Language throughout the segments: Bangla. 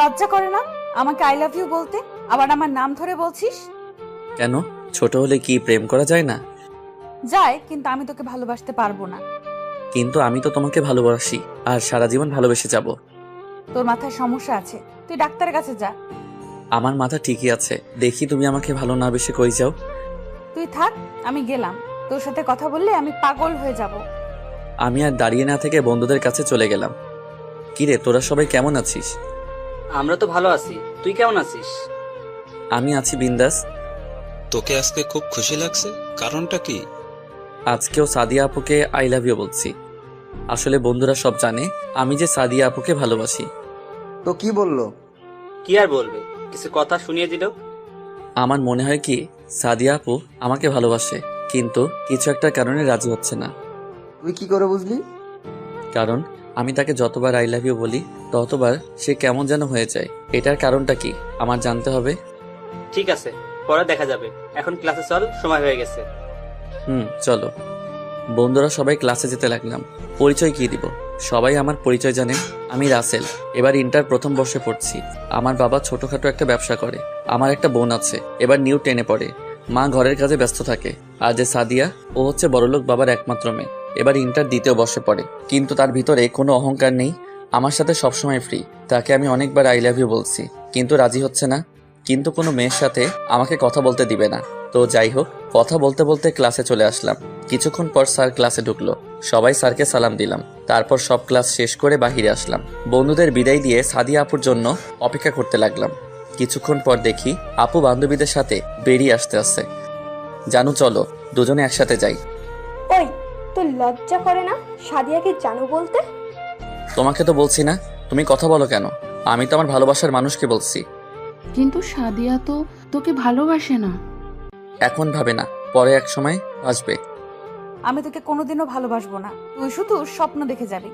লজ্জা করে না আমাকে আই লাভ ইউ বলতে? আবার আমার নাম ধরে বলছিস? কেন, ছোট হলে কি প্রেম করা যায় না? যায়, কিন্তু আমি তোকে ভালোবাসতে পারবো না। কিন্তু আমি তো তোমাকে ভালোবাসি, আর সারা জীবন ভালোবেসে যাব। তোর মাথায় সমস্যা আছে, তুই ডাক্তারের কাছে যা। আমার মাথা ঠিকই আছে, দেখি তুমি আমাকে ভালো না বেশি কই যাও। তুই থাক, আমি গেলাম। তোর সাথে কথা বললে আমি পাগল হয়ে যাব। আমি আর দাঁড়িয়ে না থেকে বন্ধুদের কাছে চলে গেলাম। কিরে, তোরা সবাই কেমন আছিস? আমরা তো ভালো আছি, তুই কেমন আছিস? আমি আছি বিন্দাস। তোকে আজকে খুব খুশি লাগছে, কারণটা কি? আজকেও সাদিয়া আপুকে আই লাভ ইউ বলছি। আসলে বন্ধুরা সব জানে আমি যে সাদিয়া আপুকে ভালোবাসি। তো কি বললো? কি আর বলবে, কিছু কথা শুনিয়ে দিল। আমার মনে হয় কি সাদিয়া আপু আমাকে ভালোবাসে, কিন্তু কিছু একটা কারণে রাজি হচ্ছে না। তুই কি করে বুঝলি? কারণ আমি তাকে যতবার আই লাভ ইউ বলি ততবার সে কেমন যেন হয়ে যায়। এটার কারণটা কি আমার জানতে হবে। ঠিক আছে, পরে দেখা যাবে, এখন ক্লাসে চল, সময় হয়ে গেছে। চলো। বন্ধুরা সবাই ক্লাসে যেতে লাগলাম। পরিচয় কি দিব? সবাই আমার পরিচয় জানে, আমি রাসেল। এবার ইন্টার প্রথম বর্ষে পড়ছি। আমার বাবা ছোটখাটো একটা ব্যবসা করে। আমার একটা বোন আছে, এবার নিউ 10-এ পড়ে। মা ঘরের কাজে ব্যস্ত থাকে। আর যে সাদিয়া, ও হচ্ছে বড়লোক বাবার একমাত্র মেয়ে, এবার ইন্টার দ্বিতীয় বর্ষে পড়ে। কিন্তু তার ভিতরে কোনো অহংকার নেই, আমার সাথে সবসময় ফ্রি। তাকে আমি অনেকবার আই লাভ ইউ বলছি, কিন্তু রাজি হচ্ছে না। কিন্তু কোনো মেয়ের সাথে আমাকে কথা বলতে দিবে না। তো যাই হোক, কথা বলতে বলতে ক্লাসে চলে আসলাম। কিছুক্ষণ পর স্যার ক্লাসে ঢুকলো। সবাই স্যারকে সালাম দিলাম। তারপর সব ক্লাস শেষ করে বাহিরে আসলাম। বন্ধুদের বিদায় দিয়ে সাদিয়া আপুর জন্য অপেক্ষা করতে লাগলাম। কিছুক্ষণ পর দেখি আপু বান্ধবীদের সাথে বেরিয়ে আসতে। জানু চলো, দুজনে একসাথে যাই। ওই, তোর লজ্জা করে না সাদিয়াকে জানু বলতে? তোমাকে তো বলছি না, তুমি কথা বলো কেন? আমি তো আমার ভালোবাসার মানুষকে বলছি। কিন্তু সাদিয়া তো তোকে ভালোবাসে না। এখন ভাবে না, পরে এক সময় আসবে। আমি তোকে কোনোদিনও ভালোবাসবো না, তুই শুধু স্বপ্ন দেখে যাবি।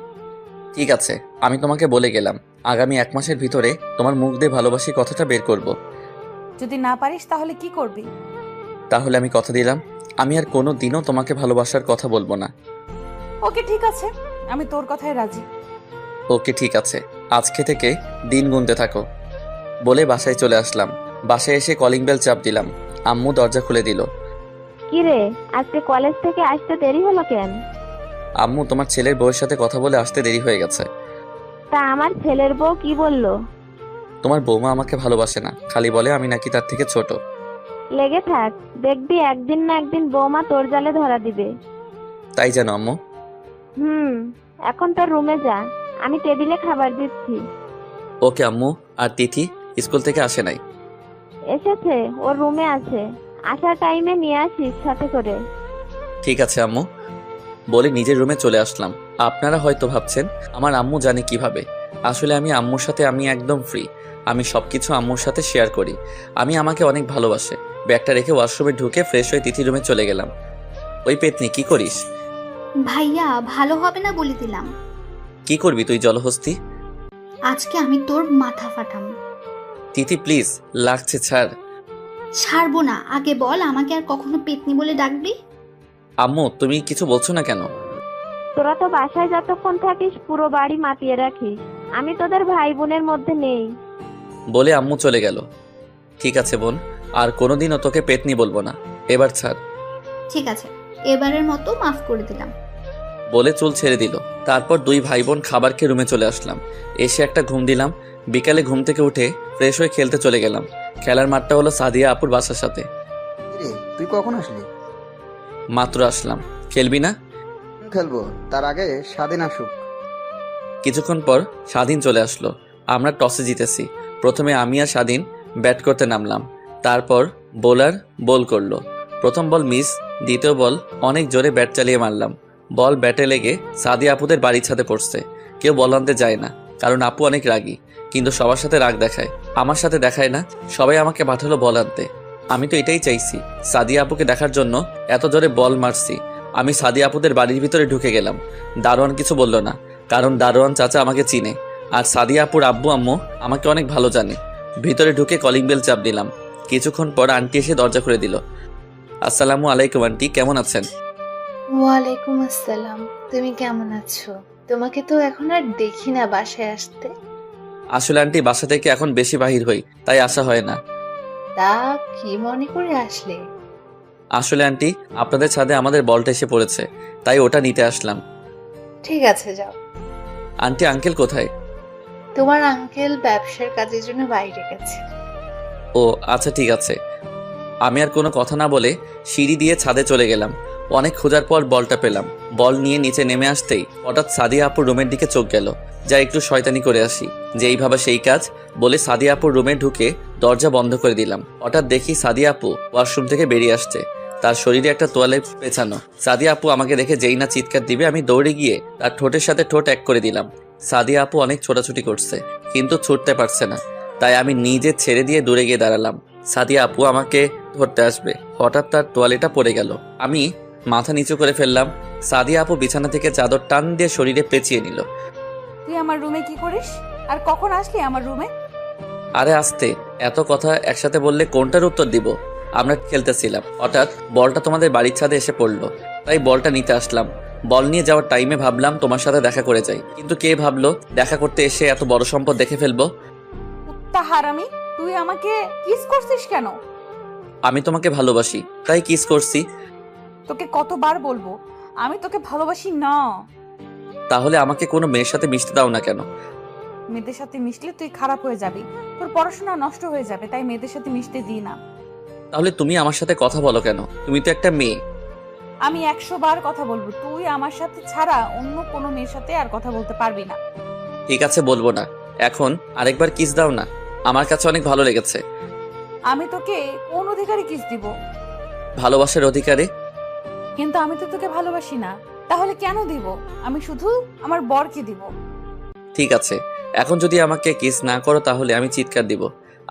ঠিক আছে, আমি তোমাকে বলে গেলাম, আগামী 1 মাসের ভিতরে তোমার মুখ দিয়ে ভালোবাসি কথাটা বের করব। যদি না পারিস তাহলে কি করবি? তাহলে আমি কথা দিলাম, আমি আর কোনো দিনও তোমাকে ভালোবাসার কথা বলবো না। ওকে ঠিক আছে, আমি তোর কথায় রাজি। ওকে ঠিক আছে, আজকে থেকে দিন গুনতে থাকো। বলে বাসায় চলে আসলাম। বাসায় এসে কলিং বেল চাপ দিলাম। আম্মু দরজা খুলে দিল। কিরে, আজকে কলেজ থেকে আসতে দেরি হলো কেন? আম্মু, তোমার ছেলের বউয়ের সাথে কথা বলে আসতে দেরি হয়ে গেছে। তা আমার ছেলের বউ কি বললো? তোমার বৌমা আমাকে ভালোবাসে না, খালি বলে আমি নাকি তার থেকে ছোট। লেগে থাক, দেখবি একদিন না একদিন বৌমা তোর জালে ধরা দিবে। তাই জানো আম্মু? এখন তোর রুমে যা, আমি টেবিলে খাবার দিচ্ছি। ওকে আম্মু। আর তিথি স্কুল থেকে আসে নাই? এসেছে, ওর রুমে আছে, আসার টাইমে নিয়ে আসিস সাথে করে। ঠিক আছে আম্মু। বলে নিজের রুমে চলে আসলাম। আপনারা হয়তো ভাবছেন আমার আম্মু জানে কিভাবে। আসলে আমি আম্মুর সাথে আমি একদম ফ্রি। আমি সবকিছু আম্মুর সাথে শেয়ার করি। আমি আমাকে অনেক ভালোবাসে। ব্যাগটা রেখে ওয়াশরুমে ঢুকে ফ্রেশ হয়ে তিথি রুমে চলে গেলাম। ওই পেতনি, কি করিস? ভাইয়া, ভালো হবে না বলে দিলাম। কি করবি তুই জলহস্তি? আজকে আমি তোর মাথা ফাটাম। তিথি প্লিজ, লাগছে, ছাড়। ছাড়বো না, আগে বল আমাকে আর কখনো পেতনি বলে ডাকবি? আম্মু, তুমি কিছু বলছো না কেন? তোরা তো বাসায় যতক্ষণ থাকিস পুরো বাড়ি মাতিয়ে রাখিস, আমি তোদের ভাই বোনের মধ্যে নেই। বলে আম্মু চলে গেল। ঠিক আছে বোন, আর কোনোদিনও তোকে পেতনি বলবো না, এবার ছাড়। ঠিক আছে, এবারের মতো মাফ করে দিলাম। বলে চুল ছেড়ে দিল। তারপর 2 ভাই বোন খাবার খেয়ে রুমে চলে আসলাম। এসে একটা ঘুম দিলাম। বিকালে ঘুম থেকে উঠে ফ্রেশ হয়ে খেলতে চলে গেলাম। খেলার মাঠটা হলো সাদিয়া আপুর বাসার সাথে। কিরে, তুই কখন আসলি? মাত্র আসলাম। খেলবি না? খেলবো, তার আগে স্বাধীন আসুক। কিছুক্ষণ পর স্বাধীন চলে আসলো। আমরা টসে জিতেছি। প্রথমে আমি আর স্বাধীন ব্যাট করতে নামলাম। তারপর বোলার বল করলো। প্রথম বল মিস, দ্বিতীয় বল অনেক জোরে ব্যাট চালিয়ে মারলাম। বল ব্যাটে লেগে সাদিয়া আপুদের বাড়ির ছাদে পড়ছে। কেউ বল আনতে যায় না, কারণ আপু অনেক রাগী। কিন্তু সবার সাথে রাগ দেখায়, আমার সাথে দেখায় না। সবাই আমাকে পাঠালো বল আনতে। আমি তো এটাই চাইছি, সাদিয়া আপুকে দেখার জন্য এত জোরে বল মারছি। আমি সাদিয়া আপুদের বাড়ির ভিতরে ঢুকে গেলাম। দারোয়ান কিছু বলল না, কারণ দারোয়ান চাচা আমাকে চিনে, আর সাদিয়া আপুর আব্বু আম্মু আমাকে অনেক ভালো জানে। ভিতরে ঢুকে কলিং বেল চাপ দিলাম। কিছুক্ষণ পর আন্টি এসে দরজা খুলে দিল। আসসালামু আলাইকুম আন্টি, কেমন আছেন? ওয়ালাইকুম আসসালাম। তুমি কেমন আছো? তোমাকে তো এখন আর দেখি না বাসায় আসতে। আসলে আন্টি বাসা থেকে এখন বেশি বাহির হই, তাই আসা হয় না। তা কি মনে করে আসলে? আসলে আন্টি আপনাদের ছাদে আমাদের বলটা এসে পড়েছে, তাই ওটা নিতে আসলাম। ঠিক আছে, যাও। আন্টি আঙ্কেল কোথায়? তোমার আঙ্কেল ব্যবসার কাজের জন্য বাইরে গেছে। ও আচ্ছা ঠিক আছে। আমি আর কোনো কথা না বলে সিঁড়ি দিয়ে ছাদে চলে গেলাম। অনেক খোঁজার পর বলটা পেলাম। বল নিয়ে নিচে নেমে আসতেই হঠাৎ সাদিয়া আপুর রুমের দিকে চোখ গেল। যা একটু শয়তানি করে আসি, যেই ভাবে সেই কাজ বলে সাদিয়া আপুর রুমে ঢুকে দরজা বন্ধ করে দিলাম। হঠাৎ দেখি সাদিয়া আপু ওয়াশরুম থেকে বেরিয়ে আসছে, তার শরীরে একটা তোয়ালে পেঁচানো। সাদিয়া আপু আমাকে দেখে যেই না চিৎকার দিবে, আমি দৌড়ে গিয়ে তার ঠোঁটের সাথে ঠোঁট এক করে দিলাম। সাদিয়া আপু অনেক ছোটাছুটি করছে, কিন্তু ছুটতে পারছে না, তাই আমি নিজে ছেড়ে দিয়ে দূরে গিয়ে দাঁড়ালাম। সাদিয়া আপু আমাকে ধরতে আসবে, হঠাৎ তার তোয়ালেটা পড়ে গেল। আমি মাথা নিচু করে ফেললাম। সাদিয়া আপু বিছানা থেকে চাদর টান দিয়ে শরীরে পেঁচিয়ে নিল। তুই আমার রুমে কি করিস? আর কখন আসলি আমার রুমে? আরে আস্তে, এত কথা একসাথে বললে কোনটার উত্তর দিব? আমরা খেলতেছিলাম, হঠাৎ বলটা তোমাদের বাড়ির ছাদে এসে পড়লো, তাই বলটা নিতে আসলাম। বল নিয়ে যাওয়ার টাইমে ভাবলাম তোমার সাথে দেখা করে যাই, কিন্তু কে ভাবলো দেখা করতে এসে এত বড় সম্পদ দেখে ফেলবো। কুত্তা হারামি, তুই আমাকে কিস করছিস কেন? আমি তোমাকে ভালোবাসি, তাই কিস করছি। তোকে কতবার বলবো আমি তোকে ভালোবাসি না। তাহলে আমাকে কোনো মেয়ের সাথে মিশতে দাও না কেন? মেয়েদের সাথে মিশলে তুই খারাপ হয়ে যাবি, তোর পড়াশোনা নষ্ট হয়ে যাবে, তাই মেয়েদের সাথে মিশতে দিই না। তাহলে তুমি আমার সাথে কথা বলো কেন? তুমি তো একটা মেয়ে। আমি 100 বার কথা বলবো, তুই আমার সাথে ছাড়া অন্য কোনো মেয়ের সাথে আর কথা বলতে পারবি না। ঠিক আছে, বলবো না। এখন আরেকবার কিস দাও না, আমার কাছে অনেক ভালো লেগেছে। আমি তোকে কোন অধিকারে কিস দিব? ভালোবাসার অধিকারে। কিন্তু আমি তো তোকে ভালোবাসি না, তাহলে কেন দিব? আমি শুধু আমার বরকে দিব। ঠিক আছে, এখন যদি আমাকে কিস না করো তাহলে আমি চিৎকার দিব,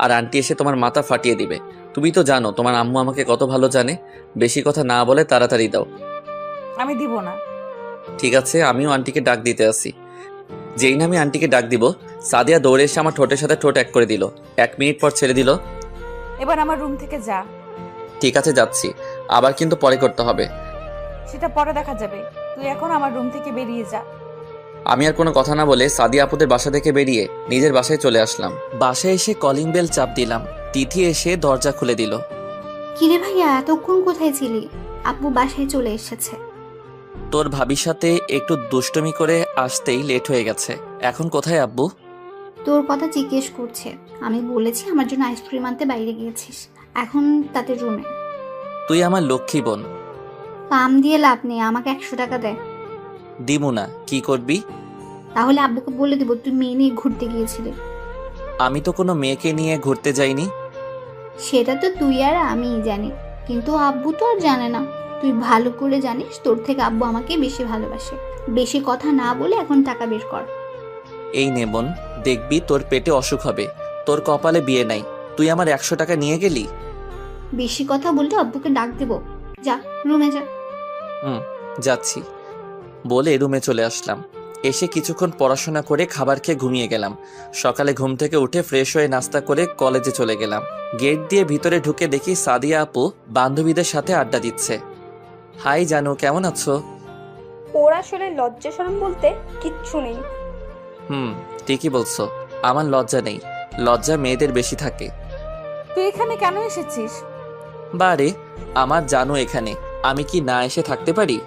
আর আন্টি এসে তোমার মাথা ফাটিয়ে দিবে। তুমি তো জানো তোমার আম্মু আমাকে কত ভালো জানে। বেশি কথা না বলে তাড়াতাড়ি দাও। আমি দিব না। ঠিক আছে, আমিও আন্টিকে ডাক দিতে আসি। যেই না আমি আন্টিকে ডাক দিব, সাদিয়া দৌড়ে এসে আমার ঠোঁটের সাথে ঠোঁট এক করে দিল। 1 মিনিট পর ছেড়ে দিল। এবার আমার রুম থেকে যা। ঠিক আছে যাচ্ছি, আবার কিন্তু পরে করতে হবে। সেটা পরে দেখা যাবে, তুই এখন আমার রুম থেকে বেরিয়ে যা। আমি আর কোনো কথা না বলে সাদিয়া আপুদের বাসা থেকে বেরিয়ে নিজের বাসায় চলে আসলাম। বাসায় এসে কলিং বেল চাপ দিলাম। তিথি এসে দরজা খুলে দিল। কিরে ভাইয়া, এতক্ষণ কোথায় ছিলি? আব্বু বাসায় চলে এসেছে। তোর ভাবির সাথে একটু দুষ্টুমি করে আসতেই লেট হয়ে গেছে। এখন কোথায় আব্বু? তোর কথা জিজ্ঞেস করছে। আমি বলেছি আমার জন্য আইসক্রিম আনতে বাইরে গিয়েছিস, এখন তাদের রুমে। তুই আমার লক্ষ্মী বোন। কাম দিয়ে লাভ নেই, আমাকে 100 টাকা দে। দিমু না, কি করবি? তাহলে আব্বুকে বলে দেবো তুই মেয়ে নিয়ে ঘুরতে গিয়েছিলি। আমি তো কোনো মেয়েকে নিয়ে ঘুরতে যাইনি। সেটা তো তুই আর আমিই জানি, কিন্তু আব্বু তো আর জানে না। তুই ভালো করে জানিস তোর থেকে আব্বু আমাকে বেশি ভালোবাসে। বেশি কথা না বলে এখন টাকা বের কর। এই নে বোন, দেখবি তোর পেটে অসুখ হবে। তোর কপালে বিয়ে নাই, তুই আমার 100 টাকা নিয়ে গেলি। বেশি কথা বললে আব্বুকে ডাক দেবো। যা রুমে যা। যাচ্ছি বলে রুমে চলে আসলাম। এসে কিছুক্ষণ পড়াশোনা করে খাবার খেয়ে ঘুমিয়ে গেলাম। সকালে ঘুম থেকে উঠে ফ্রেশ হয়ে নাস্তা করে কলেজে চলে গেলাম। গেট দিয়ে ভিতরে ঢুকে দেখি সাদিয়া আপু বান্ধবীদের সাথে আড্ডা দিচ্ছে। হাই জানু, কেমন আছো? ওর আসলে লজ্জা শরম বলতে কিচ্ছু নেই। ঠিকই বলছো, আমার লজ্জা নেই, লজ্জা মেয়েদের বেশি থাকে। তুই এখানে কেন এসেছিস? বারে, আমার জানু এখানে, আমি কি না এসে থাকতে পারি?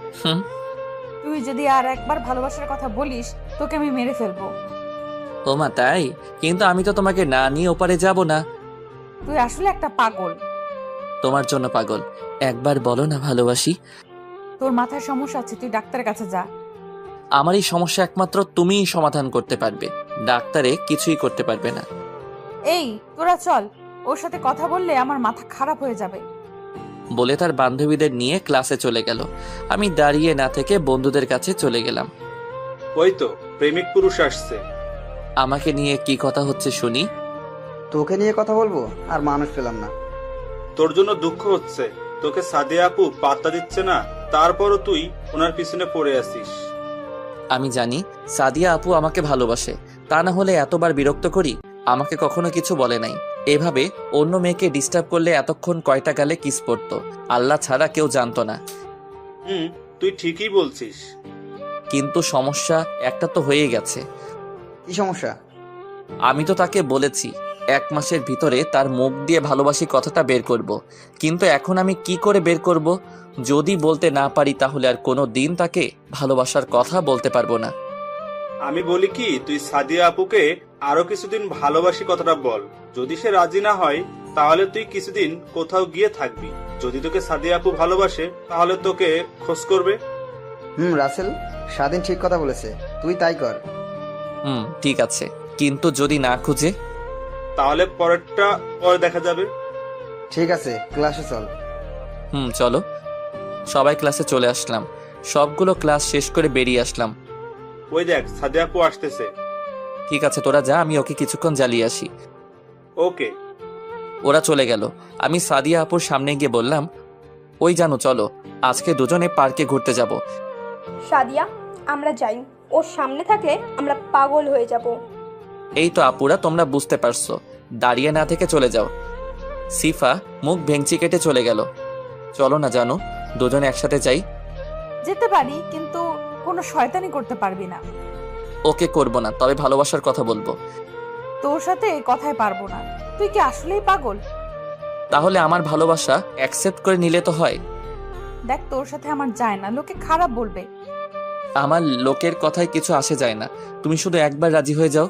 তুই যদি আর একবার ভালোবাসার কথা বলিস তোকে আমি মেরে ফেলবো। ও মা তাই? কিন্তু আমি তো তোমাকে না নিয়ে ওপারে যাব না। তুই আসলে একটা পাগল। তোমার জন্য পাগল। একবার বলো না ভালোবাসি। তোর মাথায় সমস্যা আছে, তুই ডাক্তারের কাছে যা। আমার এই সমস্যা একমাত্র তুমিই সমাধান করতে পারবে, ডাক্তারে কিছুই করতে পারবে না। এই তোরা চল, ওর সাথে কথা বললে আমার মাথা খারাপ হয়ে যাবে। বলে তার বান্ধবীদের নিয়ে ক্লাসে চলে গেল। আমি দাঁড়িয়ে না থেকে বন্ধুদের কাছে চলে গেলাম। ওই তো প্রেমিক পুরুষ আসছে। আমাকে নিয়ে কি কথা হচ্ছে শুনি। তোকে নিয়ে কথা বলবো আর মানুষ পেলাম না। তোর জন্য দুঃখ হচ্ছে, তোকে সাদিয়া আপু পাত্তা দিচ্ছে না, তারপরও তুই ওনার পিছনে পড়ে আছিস। আমি জানি সাদিয়া আপু আমাকে ভালোবাসে, তা না হলে এতবার বিরক্ত করি? আমাকে কখনো কিছু বলে নাই। এভাবে অন্য মেয়েকে ডিস্টার্ব করলে এতক্ষণ কয়টা গালে কিস পড়তো আল্লাহ ছাড়া কেউ জানতো না। তুই ঠিকই বলছিস, কিন্তু সমস্যা একটা তো হয়ে গেছে। কি সমস্যা? আমি তো তাকে বলেছি 1 মাসের ভিতরে তার মুখ দিয়ে ভালোবাসি কথাটা বের করব। কিন্তু এখন আমি কি করে বের করব? যদি বলতে না পারি তাহলে আর কোনো দিন তাকে ভালোবাসার কথা বলতে পারবো না। আমি বলি কি, তুই সাদিয়া আপুকে আরো কিছুদিন ভালোবাসি কথাটা বল। যদি সে রাজি না হয় তাহলে তুই কিছুদিন কোথাও গিয়ে থাকবি। যদি তোকে সাদিয়া আপু ভালোবাসে তাহলে তোকে খোঁজ করবে। রাসেল, স্বাধীন ঠিক কথা বলেছে, তুই তাই কর। ঠিক আছে, কিন্তু যদি না খুঁজে? তাহলে পরেরটা পরে দেখা যাবে। ঠিক আছে, ক্লাসে চল। চলো। সবাই ক্লাসে চলে আসলাম। সবগুলো ক্লাস শেষ করে বেরিয়ে আসলাম। ওই দেখ, সাদিয়া আপু আসতেছে। ঠিক আছে, তোরা যা, আমি ওকে কিছুক্ষণ জ্বালিয়ে আসি। ওকে। ওরা চলে গেল। আমি সাদিয়া আপুর সামনে গিয়ে বললাম, ওই জানো, চলো আজকে দুজনে পার্কে ঘুরতে যাব। সাদিয়া, আমরা যাই। ওর সামনে থাকলে আমরা পাগল হয়ে যাব। এই তো আপুরা, তোমরা বুঝতে পারছো, দাঁড়িয়ে না থেকে চলে যাও। সিফা মুখ ভেঙচি কেটে চলে গেল। চলো না জানো, দুজনে একসাথে যাই। যেতে পারি, কিন্তু কোনো শয়তানি করতে পারবি না। ওকে করব না, তবে ভালোবাসার কথা বলবো। তোর সাথে কথায় পারবো না। তুই কি আসলেই পাগল? তাহলে আমার ভালোবাসা অ্যাকসেপ্ট করে নিলে তো হয়। দেখ, তোর সাথে আমার যায় না, লোকে খারাপ বলবে। আমার লোকের কথায় কিছু আসে যায় না, তুমি শুধু একবার রাজি হয়ে যাও।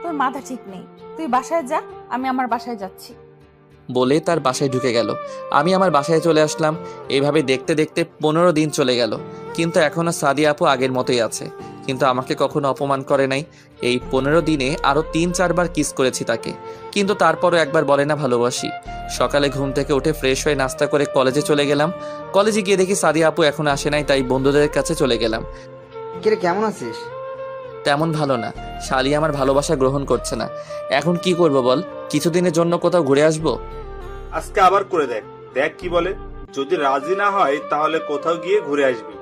তোর মাথা ঠিক নেই। তুই বাসায় যা, আমি আমার বাসায় যাচ্ছি। বলে তার বাসায় ঢুকে গেল। আমি আমার বাসায় চলে আসলাম। এইভাবে দেখতে দেখতে 15 দিন চলে গেল, কিন্তু এখনো সাদিয়া আপু আগের মতোই আছে। কিন্তু আমাকে কখনো অপমান করে নাই। এই 15 দিনে আরো 3-4 বার কিস করেছি তাকে, কিন্তু তারপরও একবার বলে না ভালোবাসি। সকালে ঘুম থেকে উঠে ফ্রেশ হয়ে নাস্তা করে কলেজে চলে গেলাম। কলেজে গিয়ে দেখি সাদিয়া আপু এখন আসে নাই, তাই বন্ধুদের কাছে চলে গেলাম। কিরে, কেমন আছিস? তেমন ভালো না, শালি আমার ভালোবাসা গ্রহণ করছে না। এখন কি করব বল? কিছুদিনের জন্য কোথাও ঘুরে আসবো। আজকে আবার করে দেখ, দেখ কি বলে। যদি রাজি না হয় তাহলে কোথাও গিয়ে ঘুরে আসবি।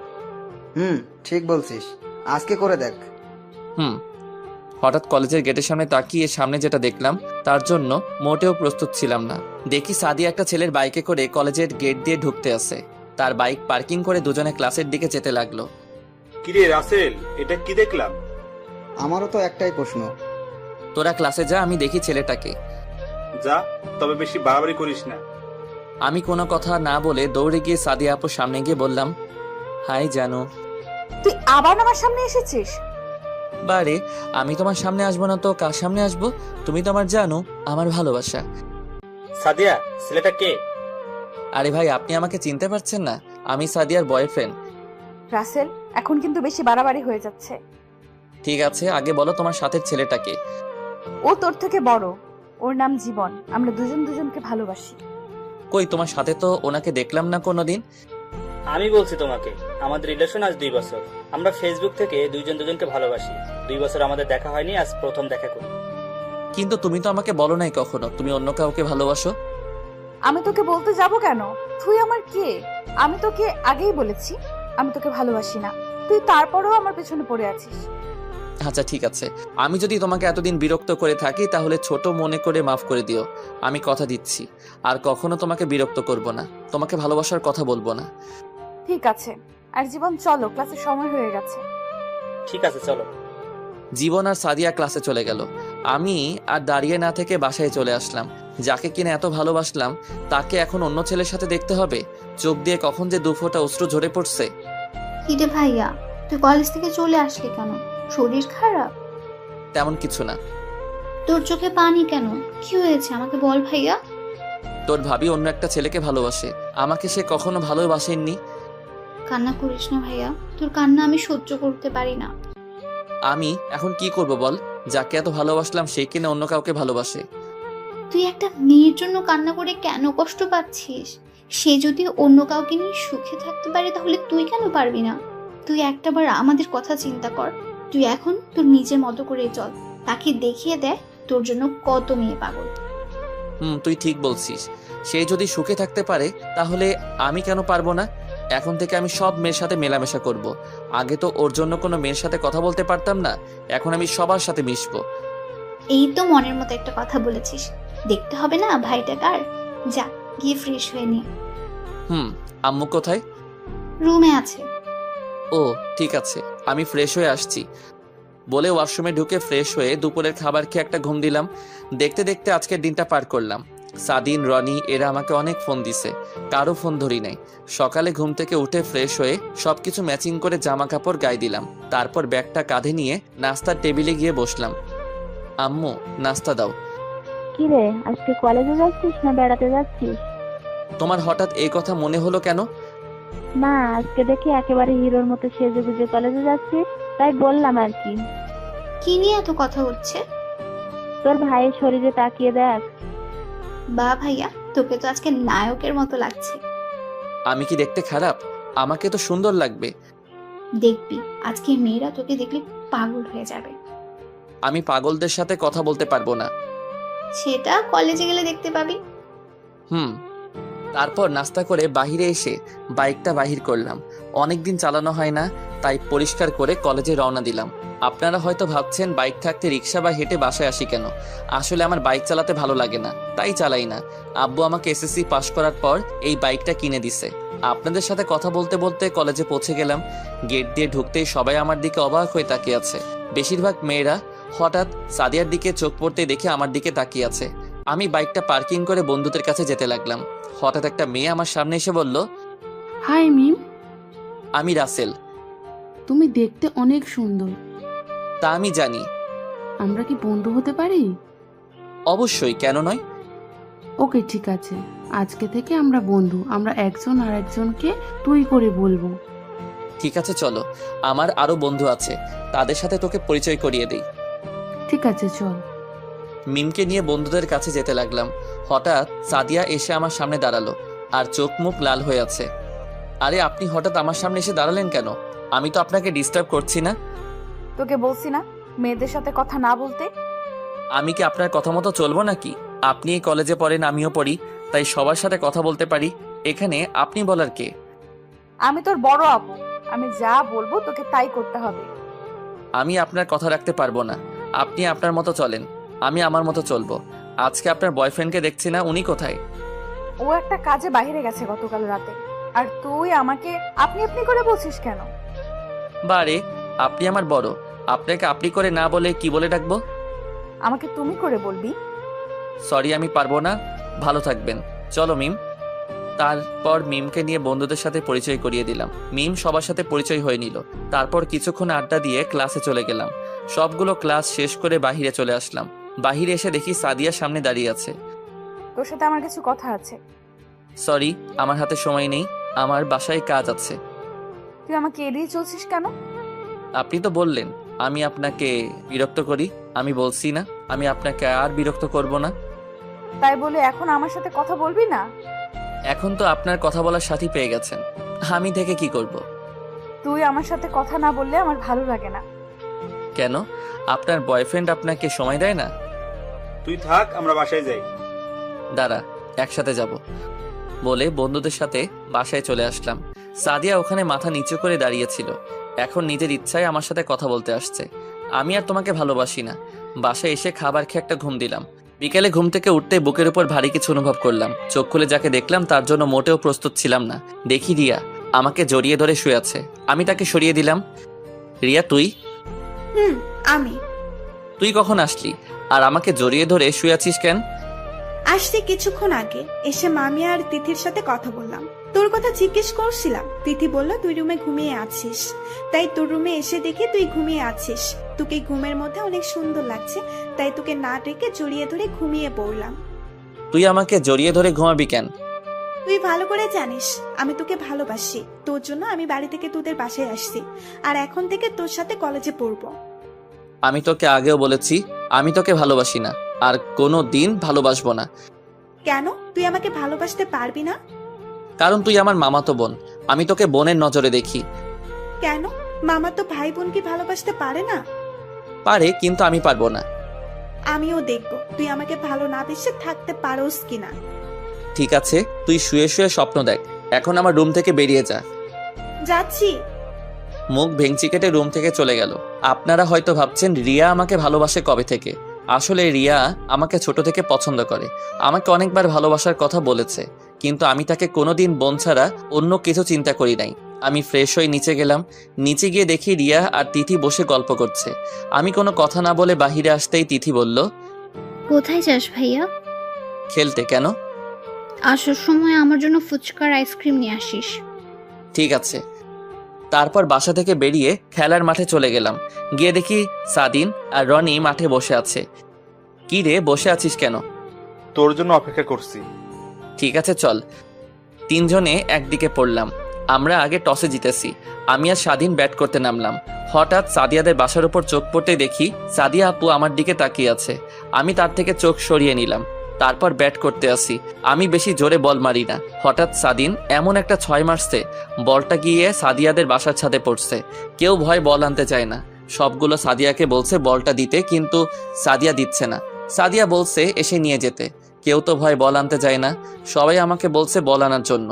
ঠিক বলছিস, আজকে করে দেখ। হঠাৎ কলেজের গেটের সামনে তাকিয়ে সামনে যেটা দেখলাম তার জন্য মোটেও প্রস্তুত ছিলাম না। দেখি সাদিয়া একটা ছেলের বাইকে করে কলেজের গেট দিয়ে ঢুকতে আসে। তার বাইক পার্কিং করে দুজনে ক্লাসের দিকে যেতে লাগলো। কিরে রাসেল, এটা কি দেখলাম? আমারও তো একটাই প্রশ্ন। তোরা ক্লাসে যা, আমি দেখি ছেলেটাকে। যা, তবে বেশি বাড়াবাড়ি করিস না। আমি কোনো কথা না বলে দৌড়ে গিয়ে সাদিয়া আপুর সামনে গিয়ে বললাম, হাই জানো। তুই আবার আমার সামনে এসেছিস? বারে, আমি তোমার সামনে আসবো না তো কার সামনে আসবো? তুমি তো আমার জানো, আমার ভালোবাসা। সাদিয়া, ছেলেটা কে? আরে ভাই, আপনি আমাকে চিনতে পারছেন না? আমি সাদিয়ার বয়ফ্রেন্ড। রাসেল, এখন কিন্তু বেশি বাড়াবাড়ি হয়ে যাচ্ছে। ঠিক আছে, আগে বলো তোমার সাথের ছেলেটাকে। ও তোর থেকে বড়, ওর নাম জীবন। আমরা দুজন দুজনকে ভালোবাসি। কই, তোমার সাথে তো ওনাকে দেখলাম না কোনোদিন। আমি বলছি তোমাকে, আমাদের রিলেশন আজ 2 বছর। আমরা ফেসবুক থেকে দুজন দুজনকে ভালোবাসি। 2 বছর আমাদের দেখা হয়নি, আজ প্রথম দেখা করি। কিন্তু তুমি তো আমাকে বলো নাই কখনো তুমি অন্য কাউকে ভালোবাসো। আমি তোকে বলতে যাব কেন? তুই আমার কে? আমি তোকে আগেই বলেছি আমি তোকে ভালোবাসি না। তুই তারপরেও আমার পেছনে পড়ে আছিস। আচ্ছা ঠিক আছে, আমি যদি তোমাকে এতদিন বিরক্ত করে থাকি তাহলে ছোট মনে করে মাফ করে দিও। আমি কথা দিচ্ছি, আর কখনো তোমাকে বিরক্ত করব না, তোমাকে ভালোবাসার কথা বলবো না। ঠিক আছে। আর জীবন, চলো, ক্লাসের সময় হয়ে গেছে। ঠিক আছে, চলো। জীবন আর সাদিয়া ক্লাসে চলে গেল। আমি আর দাঁড়িয়ে না থেকে বাসায় চলে আসলাম। যাকে কিনা এত ভালোবাসলাম তাকে এখন অন্য ছেলের সাথে দেখতে হবে। চোখ দিয়ে কখন যে 2 ফোঁটা অশ্রু ঝরে পড়ছে। কিরে ভাইয়া, তুই কলেজ থেকে চলে আসলি কেন? শরীর খারাপ? তেমন কিছু না। তোর চোখে পানি কেন? কি হয়েছে আমাকে বল ভাইয়া। তোর ভাবি অন্য একটা ছেলেকে ভালোবাসে, আমাকে সে কখনো ভালোবাসেননি। কান্না করিস না ভাইয়া, তোর কান্না আমি সহ্য করতে পারি না। আমি এখন কি করব বল? যাকে এত ভালোবাসলাম সে কিনা অন্য কাউকে ভালোবাসে। তুই একটা মেয়ের জন্য কান্না করে কেন কষ্ট পাচ্ছিস? সে যদি অন্য কাউকে নিয়ে সুখে থাকতে পারে তাহলে তুই কেন পারবি না? তুই একটাবার আমাদের কথা চিন্তা কর। তুই এখন তোর নিজের মতো করে চল, তাকে দেখিয়ে দেয় তোর জন্য কত মেয়ে পাগল। তুই ঠিক বলছিস। সে যদি সুখে থাকতে পারে তাহলে আমি কেন পারবো না? এখন থেকে আমি সব মেয়ের সাথে মেলামেশা করব। আগে তো ওর জন্য কোনো মেয়ের সাথে কথা বলতে পারতাম না, এখন আমি সবার সাথে মিশবো। এই তো মনের মতো একটা কথা বলেছিস। দেখতে হবে না ভাইটা কার? যা গিয়ে ফ্রেশ হয়ে নে। আম্মু কোথায়? রুমে আছে। ও ঠিক আছে, আমি ফ্রেশ হয়ে আসছি। বলে ওয়াশরুমে ঢুকে ফ্রেশ হয়ে দুপুরের খাবার খেয়ে একটা ঘুম দিলাম। দেখতে দেখতে আজকের দিনটা পার করলাম। সাদিন, রনি এরা আমাকে অনেক ফোন দিছে, কারো ফোন ধরি নাই। সকালে ঘুম থেকে উঠে ফ্রেশ হয়ে সবকিছু ম্যাচিং করে জামা কাপড় গায়ে দিলাম। তারপর ব্যাগটা কাঁধে নিয়ে নাস্তার টেবিলে গিয়ে বসলাম। আম্মু, নাস্তা দাও। কি রে, আজকে কলেজে যাচ্ছিস না বেড়াতে যাচ্ছিস? তোমার হঠাৎ এই কথা মনে হলো কেন? না, আজকে দেখি একেবারে হিরোর মতো সেজে গুজে কলেজে যাচ্ছিস, তাই বললাম আর কি। কি নিয়ে এত কথা হচ্ছে? তোর ভাইয়ের শরীরে তাকিয়ে দেখ। বা ভাইয়া, তোকে তো আজকে নায়কের মতো লাগছে। আমি কি দেখতে খারাপ? আমাকে তো সুন্দর লাগবে। দেখবি আজকে মেয়েরা তোকে দেখলে পাগল হয়ে যাবে। আমি পাগলদের সাথে কথা বলতে পারবো না। সেটা কলেজে গেলে দেখতে পাবি। তারপর নাস্তা করে বাহিরে এসে বাইকটা বাহির করলাম। অনেকদিন চালানো হয় না, তাই পরিষ্কার করে কলেজে রওনা দিলাম। আপনারা হয়তো ভাবছেন বাইক থাকতে রিক্সা বা হেঁটে বাসায় আসি কেন। আসলে আমার বাইক চালাতে ভালো লাগে না, তাই চালাই না। আব্বু আমাকে এসএসসি পাশ করার পর এই বাইকটা কিনে দিছে। আপনাদের সাথে কথা বলতে বলতে কলেজে পৌঁছে গেলাম। গেট দিয়ে ঢুকতেই সবাই আমার দিকে অবাক হয়ে তাকিয়ে আছে। বেশিরভাগ মেয়েরা। হঠাৎ সাদিয়ার দিকে চোখ পড়তে দেখে আমার দিকে তাকিয়ে আছে। আমি বাইকটা পার্কিং করে বন্ধুদের কাছে যেতে লাগলাম। হঠাৎ একটা মেয়ে আমার সামনে এসে বলল, হাই মিম, আমি রাসেল। তুমি দেখতে অনেক সুন্দর। তা আমি জানি। আমরা কি বন্ধু হতে পারি? অবশ্যই, কেন নয়? ওকে, ঠিক আছে। আজকে থেকে আমরা বন্ধু। আমরা একজন আর একজনকে তুই করে বলবো। ঠিক আছে, চলো। আমার আরো বন্ধু আছে, তাদের সাথে তোকে পরিচয় করিয়ে দেই। ঠিক আছে, চল। মিমকে নিয়ে বন্ধুদের কাছে যেতে লাগলাম। হঠাৎ সাদিয়া এসে আমার সামনে দাঁড়ালো, আর চোখ মুখ লাল হয়ে আছে। আরে, আপনি হঠাৎ আমার সামনে এসে দাঁড়ালেন কেন? আমি তো আপনাকে ডিস্টার্ব করছি না। তোকে বলছি না মেয়েদের সাথে কথা না বলতে। আমি কি আপনার কথা মতো চলবো নাকি? আপনি এই কলেজে পড়েন, আমিও পড়ি, তাই সবার সাথে কথা বলতে পারি। এখানে আপনি বলার কে? আমি তোর বড় আপু, আমি যা বলবো তোকে তাই করতে হবে। আমি আপনার কথা রাখতে পারবো না। আপনি আপনার মতো চলেন, আমি আমার মতো চলবো। আজকে আপনার বয়ফ্রেন্ডকে দেখছি না, উনি কোথায়? ও একটা কাজে বাইরে গেছে গতকাল রাতে। আর তুই আমাকে আপনি আপনি করে বলছিস কেন? বারে, আপনি আমার বড়, আপনাকে আপনি করে না বলে কি বলে ডাকবো? আমাকে তুমি করে বলবি। সরি, আমি পারবো না। ভালো থাকবেন। চলো মিম। তারপর মিমকে নিয়ে বন্ধুদের সাথে পরিচয় করিয়ে দিলাম। মিম সবার সাথে পরিচয় হয়ে নিল। তারপর কিছুক্ষণ আড্ডা দিয়ে ক্লাসে চলে গেলাম। সবগুলো ক্লাস শেষ করে বাহিরে চলে আসলাম। বাহিরে এসে দেখি সাদিয়া সামনে দাঁড়িয়ে আছে। তোর সাথে আমার কিছু কথা আছে। সরি, আমার হাতে সময় নেই, আমার বাসায় কাজ আছে। তুই আমাকে এড়িয়ে চলছিস কেন? আপনি তো বললেন আমি আপনাকে বিরক্ত করি। আমি বলছি না আমি আপনাকে আর বিরক্ত করব না। তাই বলে এখন আমার সাথে কথা বলবি না? এখন তো আপনার কথা বলার সাথী পেয়ে গেছেন, আমি থেকে কি করব? তুই আমার সাথে কথা না বললে আমার ভালো লাগে না। কেন? আপনার বয়ফ্রেন্ড আপনাকে সময় দেয় না? তুই থাক, আমরা বাসায় যাই। দাঁড়া, একসাথে যাব। বলে বন্ধুদের সাথে বাসায় চলে আসলাম। সাদিয়া ওখানে মাথা নিচু করে দাঁড়িয়েছিল। এখন নিজের ইচ্ছায় আমার সাথে কথা বলতে আসছে। আমি আর তোমাকে ভালোবাসি না। বাসায় এসে খাবার খেয়ে একটা ঘুম দিলাম। বিকেলে ঘুম থেকে উঠতে বুকের উপর ভারী কিছু অনুভব করলাম। চোখ খুলে যাকে দেখলাম তার জন্য মোটেও প্রস্তুত ছিলাম না। দেখি রিয়া আমাকে জড়িয়ে ধরে শুয়ে আছে। আমি তাকে সরিয়ে দিলাম। রিয়া, তুই? আমি। তুই কখন আসলি? আর আমাকে জড়িয়ে ধরে শুয়ে আছিস কেন? আসতে কিছুক্ষণ আগে এসে মামি আর তিথির সাথে কথা বললাম। তোর কথা জিজ্ঞেস করছিলাম। তিথি বলল তুই রুমে ঘুমিয়ে আছিস, তাই তোর রুমে এসে দেখি তুই ঘুমিয়ে আছিস। তোকে ঘুমের মধ্যে অনেক সুন্দর লাগছে, তাই তোকে না ডেকে জড়িয়ে ধরে ঘুমিয়ে পড়লাম। তুই আমাকে জড়িয়ে ধরে ঘুমাবি কেন? তুই ভালো করে জানিস আমি তোকে ভালোবাসি। তোর জন্য আমি বাড়ি থেকে তোদের বাসায় আসছি, আর এখন থেকে তোর সাথে কলেজে পড়বো। আমি তোকে আগেও বলেছি আমি তোকে ভালোবাসি না, আর কোনো দিন ভালোবাসবো না। কেন তুই আমাকে ভালোবাসতে পারবি না? কারণ তুই আমার মামাতো বোন। আমি তোকে বোনের নজরে দেখি। কেন? মামা তো ভাই বোনকে ভালোবাসতে পারে না? পারে, কিন্তু আমি পারবো না। আমিও দেখবো তুই আমাকে ভালো না বেসে থাকতে পারোস কিনা। ঠিক আছে, তুই শুয়ে শুয়ে স্বপ্ন দেখ। এখন আমার রুম থেকে বেরিয়ে যা। যাচ্ছি। মুখ ভেঙচি কেটে রুম থেকে চলে গেল। আপনারা হয়তো ভাবছেন রিয়া আমাকে ভালোবাসে কবে থেকে। আসলে রিয়া আমাকে ছোট থেকে পছন্দ করে। আমাকে অনেকবার ভালোবাসার কথা বলেছে, কিন্তু আমি তাকে কোনোদিন বোন ছাড়া অন্য কিছু চিন্তা করি নাই। আমি ফ্রেশ হয়ে নিচে গেলাম। নিচে গিয়ে দেখি রিয়া আর তিথি বসে গল্প করছে। আমি কোনো কথা না বলে বাহিরে আসতেই তিথি বলল, কোথায় যাস ভাইয়া? খেলতে। কেন? আসার সময় আমার জন্য ফুচকার আইসক্রিম নিয়ে আসিস। ঠিক আছে। তারপর বাসা থেকে বেরিয়ে খেলার মাঠে চলে গেলাম। গিয়ে দেখি সাদিন আর রনি মাঠে বসে আছে। কি রে, বসে আছিস কেন? তোর জন্য অপেক্ষা করছি। ঠিক আছে চল। তিনজনে একদিকে পড়লাম। আমরা আগে টসে জিতেছি। আমি আর স্বাধীন ব্যাট করতে নামলাম। হঠাৎ সাদিয়াদের বাসার উপর চোখ পড়তেই দেখি সাদিয়া আপু আমার দিকে তাকিয়ে আছে। আমি তার থেকে চোখ সরিয়ে নিলাম। তারপর ব্যাট করতে আসি। আমি বেশি জোরে বল মারি না। হঠাৎ সাদিন এমন একটা 6 মারছে, বলটা গিয়ে সাদিয়াদের বাসার ছাদে পড়ছে। কেউ ভয় বল আনতে চায় না। সবগুলো সাদিয়াকে বলছে বলটা দিতে, কিন্তু সাদিয়া দিচ্ছে না। সাদিয়া বলছে এসে নিয়ে যেতে। কেউ তো ভয় বল আনতে যায় না। সবাই আমাকে বলছে বল আনার জন্য।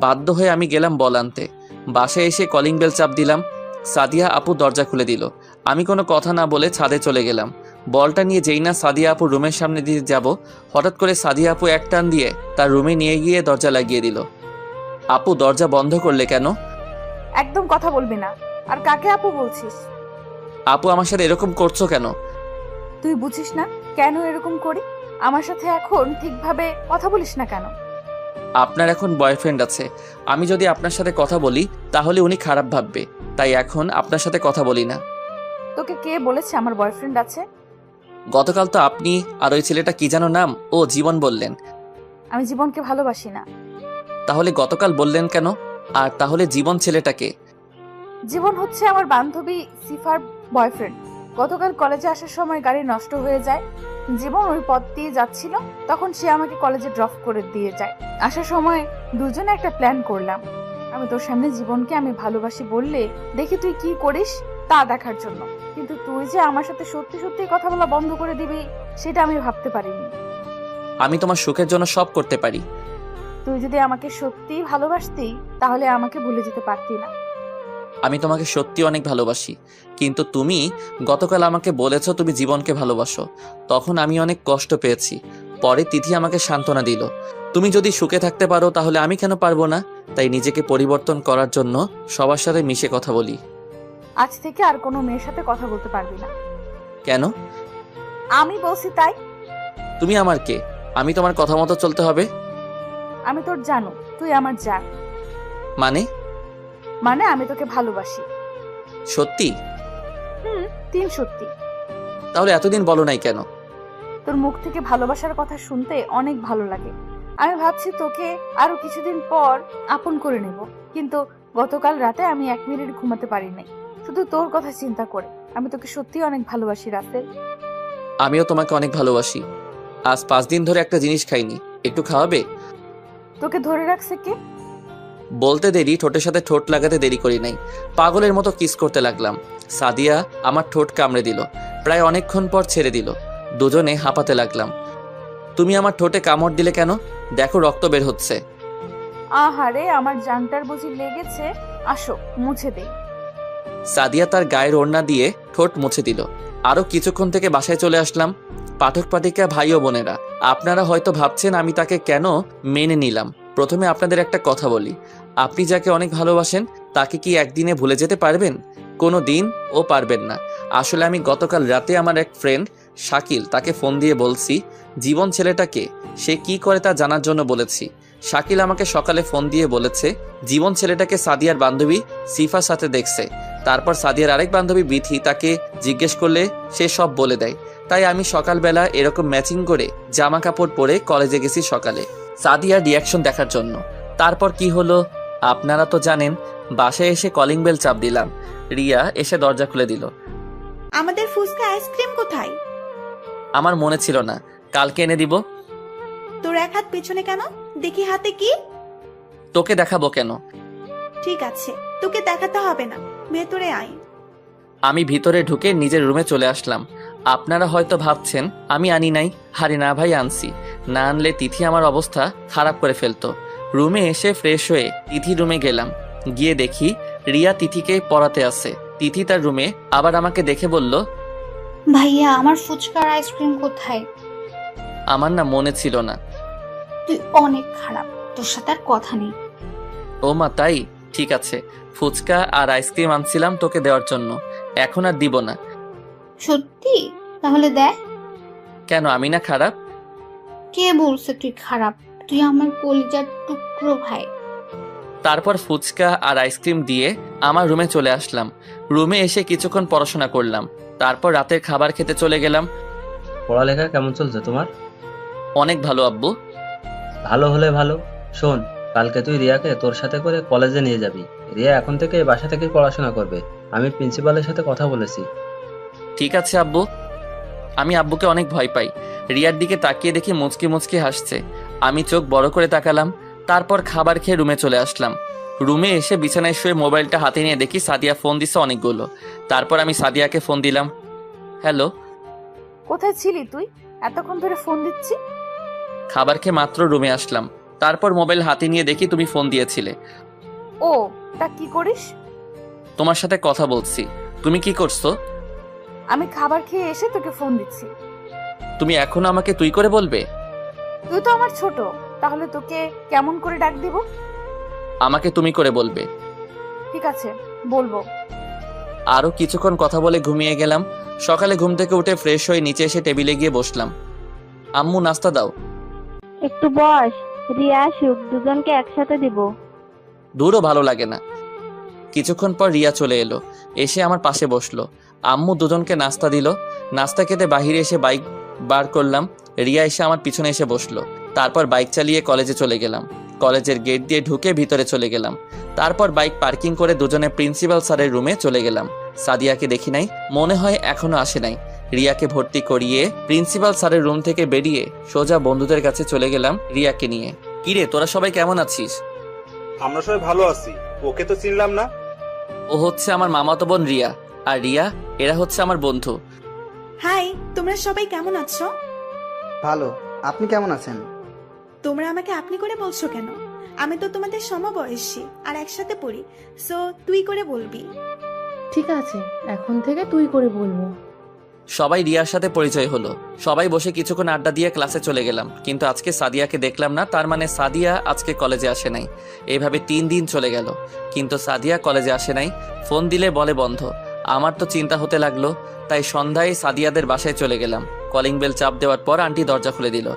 বাধ্য হয়ে আমি গেলাম বল আনতে। বাসায় এসে কলিং বেল চাপ দিলাম। সাদিয়া আপু দরজা খুলে দিল। আমি কোনো কথা না বলে ছাদে চলে গেলাম। বলটা নিয়ে যেই না সাদিয়া আপু রুমের সামনে দিয়ে যাব, হঠাৎ করে সাদিয়া আপু এক টান দিয়ে তার রুমে নিয়ে গিয়ে দরজা লাগিয়ে দিল। আপু দরজা বন্ধ করলে কেন? একদম কথা বলবি না। আর কাকে আপু বলছিস? আপু আমার সাথে এরকম করছো কেন? তুই বুঝিস না কেন এরকম করি? আমার সাথে এখন ঠিকভাবে কথা বলিস না কেন? আপনার এখন বয়ফ্রেন্ড আছে। আমি যদি আপনার সাথে কথা বলি তাহলে উনি খারাপ ভাববে, তাই এখন আপনার সাথে কথা বলি না। তোকে কে বলেছে আমার বয়ফ্রেন্ড আছে? গতকাল তো আপনি আর ওই ছেলেটা কি যেন নাম, ও জীবন বললেন। আমি জীবনকে ভালোবাসি না। তাহলে গতকাল বললেন কেন? আর তাহলে জীবন ছেলেটাকে? জীবন হচ্ছে আমার বান্ধবী সিফার বয়ফ্রেন্ড। গতকাল কলেজে আসার সময় গাড়ি নষ্ট হয়ে যায়। জীবন ওই পথ দিয়ে যাচ্ছিল, তখন সে আমাকে কলেজে ড্রপ করে দিয়ে যায়। আসার সময় দুজনে একটা প্ল্যান করলাম। আমি তোর সামনে জীবনকে আমি ভালোবাসি বললে দেখি তুই কি করিস তা দেখার জন্য। কিন্তু তুই যে আমার সাথে সত্যি সত্যি কথা বলা বন্ধ করে দিবি সেটা আমি ভাবতে পারিনি। আমি তোমার সুখের জন্য সব করতে পারি। তুই যদি আমাকে সত্যি ভালোবাসতি তাহলে আমাকে ভুলে যেতে পারতি না। আমি তোমাকে সত্যি অনেক ভালোবাসি, কিন্তু তুমি গতকাল আমাকে বলেছো তুমি জীবনকে ভালোবাসো। তখন আমি অনেক কষ্ট পেয়েছি। পরে তিথি আমাকে সান্ত্বনা দিল, তুমি যদি সুখে থাকতে পারো তাহলে আমি কেন পারবো না। তাই নিজেকে পরিবর্তন করার জন্য সবার সাথে মিশে কথা বলি। আজ থেকে আর কোনো মেয়ের সাথে কথা বলতে পারবি না। কেন? আমি বলছি তাই। তুমি আমার কে? আমি তোমার কথা মতো চলতে হবে? আমি তোর জানো, তুই আমার জান। মানে আমি তোকে ভালোবাসি। সত্যি? তিন সত্যি। তাহলে এতদিন বলো নাই কেন? তোর মুখ থেকে ভালোবাসার কথা শুনতে অনেক ভালো লাগে। আমি ভাবছি তোকে আরো কিছুদিন পর আপন করে নেব, কিন্তু গতকাল রাতে আমি 1 মিনিট ঘুমাতে পারি নাই, শুধু তোর কথা চিন্তা করে। আমি তোকে সত্যি অনেক ভালোবাসি রাসেল। আমিও তোমাকে অনেক ভালোবাসি। আজ 5 দিন ধরে একটা জিনিস খাইনি, একটু খাওয়াবে? তোকে ধরে রাখছে কে? বলতে দেরি, ঠোঁটের সাথে ঠোঁট লাগাতে দেরি করি নাই। পাগলের মতো কিস করতে লাগলাম। সাদিয়া আমার ঠোঁট কামড়ে দিল। প্রায় অনেকক্ষণ পর ছেড়ে দিল। দুজনে হাঁপাতে লাগলাম। তুমি আমার ঠোঁটে কামড় দিলে কেন? দেখো রক্ত বের হচ্ছে। আহারে, আমার জানটার বুঝি লেগেছে। আসো মুছে দেই। সাদিয়া তার গায়ের ওড়না দিয়ে ঠোঁট মুছে দিল। আরো কিছুক্ষণ থেকে বাসায় চলে আসলাম। পাঠক পাঠিকা ভাই ও বোনেরা, আপনারা হয়তো ভাবছেন আমি তাকে কেন মেনে নিলাম। প্রথমে আপনাদের একটা কথা বলি, আপনি যাকে অনেক ভালোবাসেন তাকে কি একদিনে ভুলে যেতে পারবেন? কোনো দিন ও পারবেন না। আসলে আমি গতকাল রাতে আমার এক ফ্রেন্ড শাকিল, তাকে ফোন দিয়ে বলছি জীবন ছেলেটাকে সে কি করে তা জানার জন্য বলেছি। শাকিল আমাকে সকালে ফোন দিয়ে বলেছে জীবন ছেলেটাকে সাদিয়ার বান্ধবী সিফার সাথে দেখছে। তারপর সাদিয়ার আরেক বান্ধবী বিথি তাকে জিজ্ঞেস করলে সে সব বলে দেয়। তাই আমি সকালবেলা এরকম ম্যাচিং করে জামা কাপড় পরে কলেজে গেছি সকালে সাদিয়ার রিয়াকশন দেখার জন্য। তারপর কি হলো আপনারা তো জানেন। বাসায় এসে কলিং বেল চাপ দিলাম। রিয়া এসে দরজা খুলে দিল। আমাদের ফুচকা আইসক্রিম কোথায়? আমার মনে ছিল না, কালকে এনে দিব। তোর এক হাত পেছনে কেন? দেখি হাতে কি? তোকে দেখাবো কেন? ঠিক আছে, তোকে দেখাতে হবে না, ভেতরে আয়। আমি ভিতরে ঢুকে নিজের রুমে চলে আসলাম। আপনারা হয়তো ভাবছেন আমি আনি নাই। হারি না ভাই, আনছি। না আনলে তিথি আমার অবস্থা খারাপ করে ফেলতো। রুমে এসে ফ্রেশ হয়ে তিথি রুমে গেলাম। গিয়ে দেখি রিয়া তিথিকে পড়াতে আছে। তিথি তার রুমে আবার আমাকে দেখে বলল, ভাইয়া আমার ফুচকার আইসক্রিম কোথায়? আমার না মনে ছিল না। তুই অনেক খারাপ, তোর সাথে আর কথা নেই। ও মা, তাই? ঠিক আছে, ফুচকা আর আইসক্রিম আনছিলাম তোকে দেওয়ার জন্য, এখন আর দিব না। সত্যি? তাহলে দেখ। কেন, আমি না খারাপ? কে বলছে তুই খারাপ? তুই আমার কলিজার টুকরো ভাই। তারপর ফুচকা আর আইসক্রিম দিয়ে আমার রুমে চলে আসলাম। রুমে এসে কিছুক্ষণ পড়াশোনা করলাম, তারপর রাতের খাবার খেতে চলে গেলাম। পড়ালেখা কেমন চলছে তোমার? অনেক ভালো আব্বু। ভালো হলে ভালো। শোন, কালকে তুই রিয়াকে তোর সাথে করে কলেজে নিয়ে যাবি। রিয়া এখন থেকে এই বাসা থেকে পড়াশোনা করবে। আমি প্রিন্সিপালের সাথে কথা বলেছি। ঠিক আছে আব্বু। আমি আব্বুকে অনেক ভয় পাই। রিয়ার দিকে তাকিয়ে দেখি মুচকি মুচকি হাসছে। আমি চোখ বড় করে তাকালাম, তারপর খাবার খেয়ে রুমে চলে আসলাম। রুমে এসে বিছানায় শুয়ে মোবাইলটা হাতে নিয়ে দেখি সাদিয়া ফোন দিছে অনেকগুলো। তারপর আমি সাদিয়াকে ফোন দিলাম। হ্যালো। কোথায় ছিলি তুই? এতক্ষণ ধরে ফোন দিচ্ছি। খাবার খেয়ে মাত্র রুমে আসলাম, তারপর মোবাইল হাতে নিয়ে দেখি তুমি ফোন দিয়েছিলে। ও, তা কি করিস? তোমার সাথে কথা বলছি। তুমি কি করছো? আমি খাবার খেয়ে এসে তোকে ফোন দিচ্ছি। তুমি এখনো আমাকে তুই করে বলবে? তুই তো আমার ছোট, তাহলে তোকে কেমন করে ডাক দিব? আমাকে তুমি করে বলবে। ঠিক আছে, বলবো। আরো কিছুক্ষণ কথা বলে ঘুমিয়ে গেলাম। সকালে ঘুম থেকে উঠে ফ্রেশ হয়ে নিচে এসে টেবিলে গিয়ে বসলাম। আম্মু নাস্তা দাও। একটু বস, রিয়া আসুক, দুজনকে একসাথে দিব। দূরও ভালো লাগে না। কিছুক্ষণ পর রিয়া চলে এলো, এসে আমার পাশে বসলো। আম্মু দুজনকে নাস্তা দিল। নাস্তা খেতে বাহিরে এসে বাইক বার করলাম। রিয়া এসে আমার পিছনে এসে বসলো। তারপর বাইক চালিয়ে কলেজে চলে গেলাম। কলেজের গেট দিয়ে ঢুকে ভিতরে চলে গেলাম। তারপর বাইক পার্কিং করে দুজনে প্রিন্সিপাল স্যারের রুমে চলে গেলাম। সাদিয়াকে দেখি নাই, মনে হয় এখনো আসে নাই। রিয়াকে ভর্তি করিয়ে প্রিন্সিপাল স্যারের রুম থেকে বেরিয়ে সোজা বন্ধুদের কাছে চলে গেলাম রিয়াকে নিয়ে। কিরে, তোরা সবাই কেমন আছিস? আমরা সবাই ভালো আছি। ওকে তো চিনলাম না। ও হচ্ছে আমার মামাতো বোন রিয়া, আর রিয়া এরা হচ্ছে আমার বন্ধু। হাই, তোমরা সবাই কেমন আছো? ভালো। আপনি কেমন আছেন? তোমরা আমাকে আপনি করে বলছো কেন? আমি তো তোমাদের সমবয়সী আর একসাথে পড়ি, সো তুই করে বলবি। ঠিক আছে, এখন থেকে তুই করে বলবো। সবাই রিয়ার সাথে পরিচয় হলো। সবাই বসে কিছুক্ষণ আড্ডা দিয়ে ক্লাসে চলে গেলাম, কিন্তু আজকে সাদিয়াকে দেখলাম না। তার মানে সাদিয়া আজকে কলেজে আসে নাই। এইভাবে 3 দিন চলে গেল, কিন্তু সাদিয়া কলেজে আসে নাই। ফোন দিলে বলে বন্ধ। আমার তো চিন্তা হতে লাগলো, তাই সন্ধ্যায় সাদিয়াদের বাসায় চলে গেলাম। কলিং বেল চাপ দেওয়ার পর আন্টি দরজা খুলে দিল।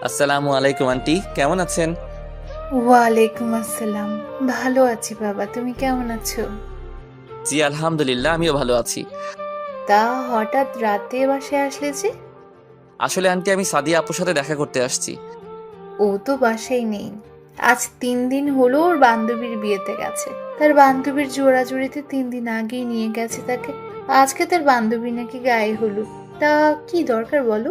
আসসালামু আলাইকুম আন্টি, কেমন আছেন? ওয়ালাইকুম আসসালাম। ভালো আছি বাবা, তুমি কেমন আছো? জি আলহামদুলিল্লাহ, আমিও ভালো আছি। তা হঠাৎ রাতে বাসায় আসলে যে? আসলে আন্টি, আমি সাদিয়া আপুর সাথে দেখা করতে আসছি। ও তো বাসায় নেই। আজ 3 দিন হলো ওর বান্ধবীর বিয়েতে গেছে। তার বান্ধবীর জোড়াজুড়িতে 3 দিন আগেই নিয়ে গেছে তাকে। আজকে তার বান্ধবী নাকি গায়ে হলুদ। তা কি দরকার বলো?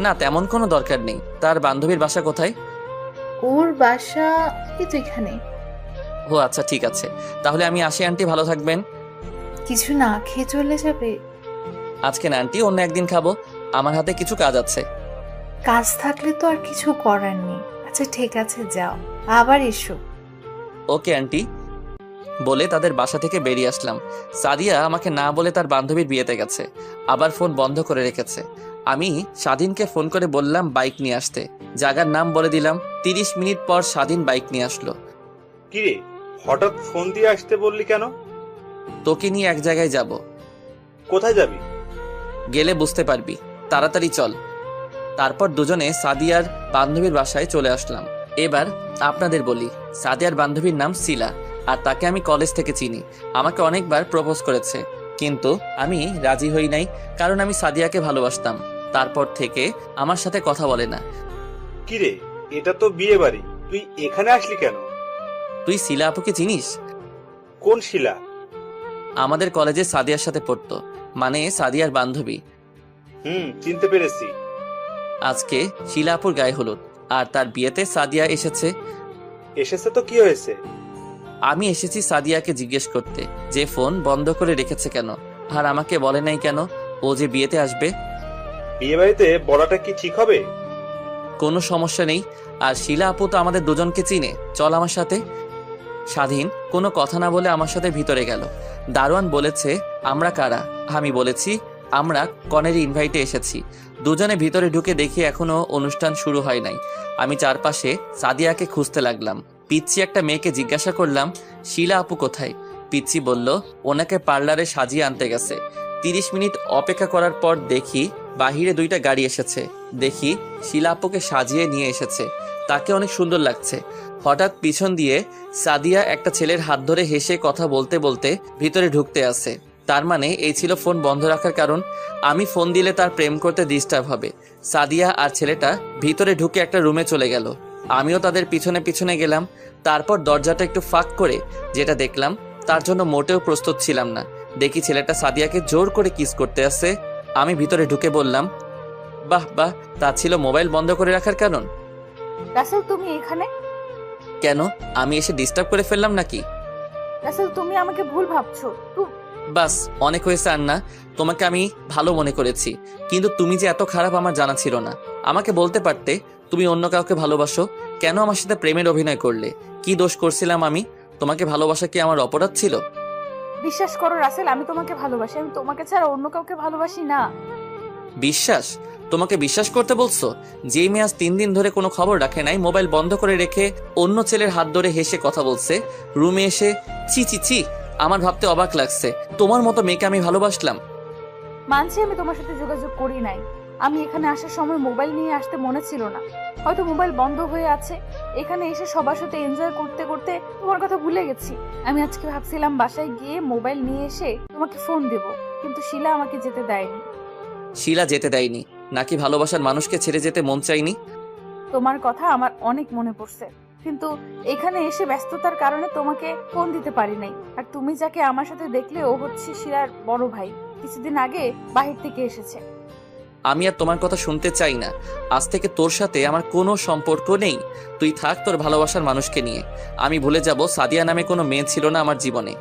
না, তেমন কোনো দরকার নেই। তার বান্ধবীর বাসা কোথায়? ওর বাসা এই তো এখানে। ও আচ্ছা, ঠিক আছে, তাহলে আমি আসি আন্টি, ভালো থাকবেন। কিছু না খেয়ে চলে যাবে? আজকে না আন্টি, অন্য একদিন খাবো। আমার হাতে কিছু কাজ আছে। কাজ থাকলে তো আর কিছু করার নেই। আচ্ছা ঠিক আছে, যাও, আবার এসো। ওকে আন্টি বলে তাদের বাসা থেকে বেরিয়ে আসলাম। সাদিয়া আমাকে না বলে তার বান্ধবীর বিয়েতে গেছে, আবার ফোন বন্ধ করে রেখেছে। আমি স্বাধীনকে ফোন করে বললাম বাইক নিয়ে আসতে। জায়গার নাম বলে দিলাম। 30 মিনিট পর স্বাধীন বাইক নিয়ে আসলো। কিরে, হঠাৎ ফোন দিয়ে আসতে বললি কেন? তোকে নিয়ে এক জায়গায় যাব। কোথায় যাবি? গেলে বুঝতে পারবি, তাড়াতাড়ি চল। তারপর দুজনে সাদিয়ার বান্ধবীর বাসায় চলে আসলাম। এবার আপনাদের বলি, সাদিয়ার বান্ধবীর নাম শিলা, আর তাকে আমি কলেজ থেকে চিনি। আমাকে অনেকবার প্রপোজ করেছে, কিন্তু আমি রাজি হই নাই, কারণ আমি সাদিয়াকে ভালোবাসতাম। তারপর থেকে আমার সাথে কথা বলে না। কিরে, এটা তো বিয়ে বাড়ি, তুই এখানে আসলি কেন? তুই শিলা আপুকে চিনিস? কোন শিলা? আমাদের কলেজে সাদিয়ার সাথে পড়তো, মানে সাদিয়ার বান্ধবী। চিনতে পেরেছি। আজকে শিলা আপুর গায়ে হলুদ, আর তার বিয়েতে সাদিয়া এসেছে। এসেছে তো কি হয়েছে? আমি এসেছি সাদিয়াকে জিজ্ঞেস করতে যে ফোন বন্ধ করে রেখেছে কেন, আর আমাকে বলে নাই কেন ও যে বিয়েতে আসবে। বিয়ে বাড়িতে বলাটা কি ঠিক হবে? কোনো সমস্যা নেই, আর শিলা আপু তো আমাদের দুজনকে চিনে, চল আমার সাথে। স্বাধীন কোনো কথা না বলে আমার সাথে ভিতরে গেল। দারোয়ান বলেছে আমরা কারা। আমি বলেছি আমরা কনেরই ইনভাইটে এসেছি। দুজনে ভিতরে ঢুকে দেখি এখনো অনুষ্ঠান শুরু হয় নাই। আমি চারপাশে সাদিয়াকে খুঁজতে লাগলাম। পিচ্ছি একটা মেয়েকে জিজ্ঞাসা করলাম, শিলা আপু কোথায়? পিচ্ছি বলল ওনাকে পার্লারে সাজিয়ে আনতে গেছে। 30 মিনিট অপেক্ষা করার পর দেখি বাহিরে 2টা গাড়ি এসেছে। দেখি শিলা আপুকে সাজিয়ে নিয়ে এসেছে, তাকে অনেক সুন্দর লাগছে। হঠাৎ পিছন দিয়ে সাদিয়া একটা ছেলের হাত ধরে হেসে কথা বলতে বলতে ভিতরে ঢুকতে আসে। তার মানে এই ছিল ফোন বন্ধ রাখার কারণ। আমি ফোন দিলে তার প্রেম করতে ডিস্টার্ব হবে। সাদিয়া আর ছেলেটা ভিতরে ঢুকে একটা রুমে চলে গেল। আমিও তাদের পিছনে পিছনে গেলাম। তারপর দরজাটা একটু ফাঁক করে যেটা দেখলাম তার জন্য মোটেও প্রস্তুত ছিলাম না। দেখি ছেলেটা সাদিয়াকে জোর করে কিস করতে আসে। আমি ভিতরে ঢুকে বললাম, বাহ বাহ, তা ছিল মোবাইল বন্ধ করে রাখার কারণ? রাসেল তুমি এখানে? কেন, আমি এসে ডিস্টার্ব করে ফেললাম নাকি? রাসেল তুমি আমাকে ভুল ভাবছো। বাস, অনেক হয়েছে আর না। তোমাকে আমি ভালো মনে করেছি, কিন্তু তুমি যে এত খারাপ আমার জানা ছিল না। আমাকে বলতে পারতে তুমি অন্য কাউকে ভালোবাসো। কেন আমার সাথে প্রেমের অভিনয় করলে? কি দোষ করছিলাম আমি? তোমাকে ভালোবাসা কি আমার অপরাধ ছিল? বিশ্বাস করো রাসেল, আমি তোমাকে ভালোবাসি। আমি তোমাকে ছাড়া অন্য কাউকে ভালোবাসি না। বিশ্বাস? তোমাকে বিশ্বাস করতে বলছো? যেই মেয়ে আজ 3 দিন ধরে কোনো খবর রাখে নাই, মোবাইল বন্ধ করে রেখে অন্য ছেলের হাত ধরে হেসে কথা বলছে, রুমে এসে ছি ছি ছি, আমার ভাবতে অবাক লাগছে। তোমার মতো মেয়েকে আমি ভালোবাসলাম? মানছি আমি তোমার সাথে যোগাযোগ করি নাই। আমি এখানে আসার সময় মোবাইল নিয়ে আসতে মনে ছিল না, হয়তো মোবাইল বন্ধ হয়ে আছে। এখানে এসে সবার সাথে এনজয় করতে করতে তোমার কথা ভুলে গেছি। আমি আজকে ভাবছিলাম বাসায় গিয়ে মোবাইল নিয়ে এসে তোমাকে ফোন দেব, কিন্তু শিলা আমাকে যেতে দেয়নি। শিলা যেতে দেয়নি নাকি ভালোবাসার মানুষকে ছেড়ে যেতে মন চাইনি? তোমার কথা আমার অনেক মনে পড়ছে, কিন্তু এখানে এসে ব্যস্ততার কারণে তোমাকে ফোন দিতে পারি নাই। আর তুমি যাকে আমার সাথে দেখলে ও হচ্ছে শিলার বড় ভাই, কিছুদিন আগে বাহির থেকে এসেছে। আমি আর তোমার কথা শুনতে চাই না। আজ থেকে তোর সাথে আমার কোনো সম্পর্ক নেই। তুই থাক তোর ভালোবাসার মানুষকে নিয়ে। আমি ভুলে যাব সাদিয়া নামে কোনো মেয়ে ছিল না আমার জীবনে।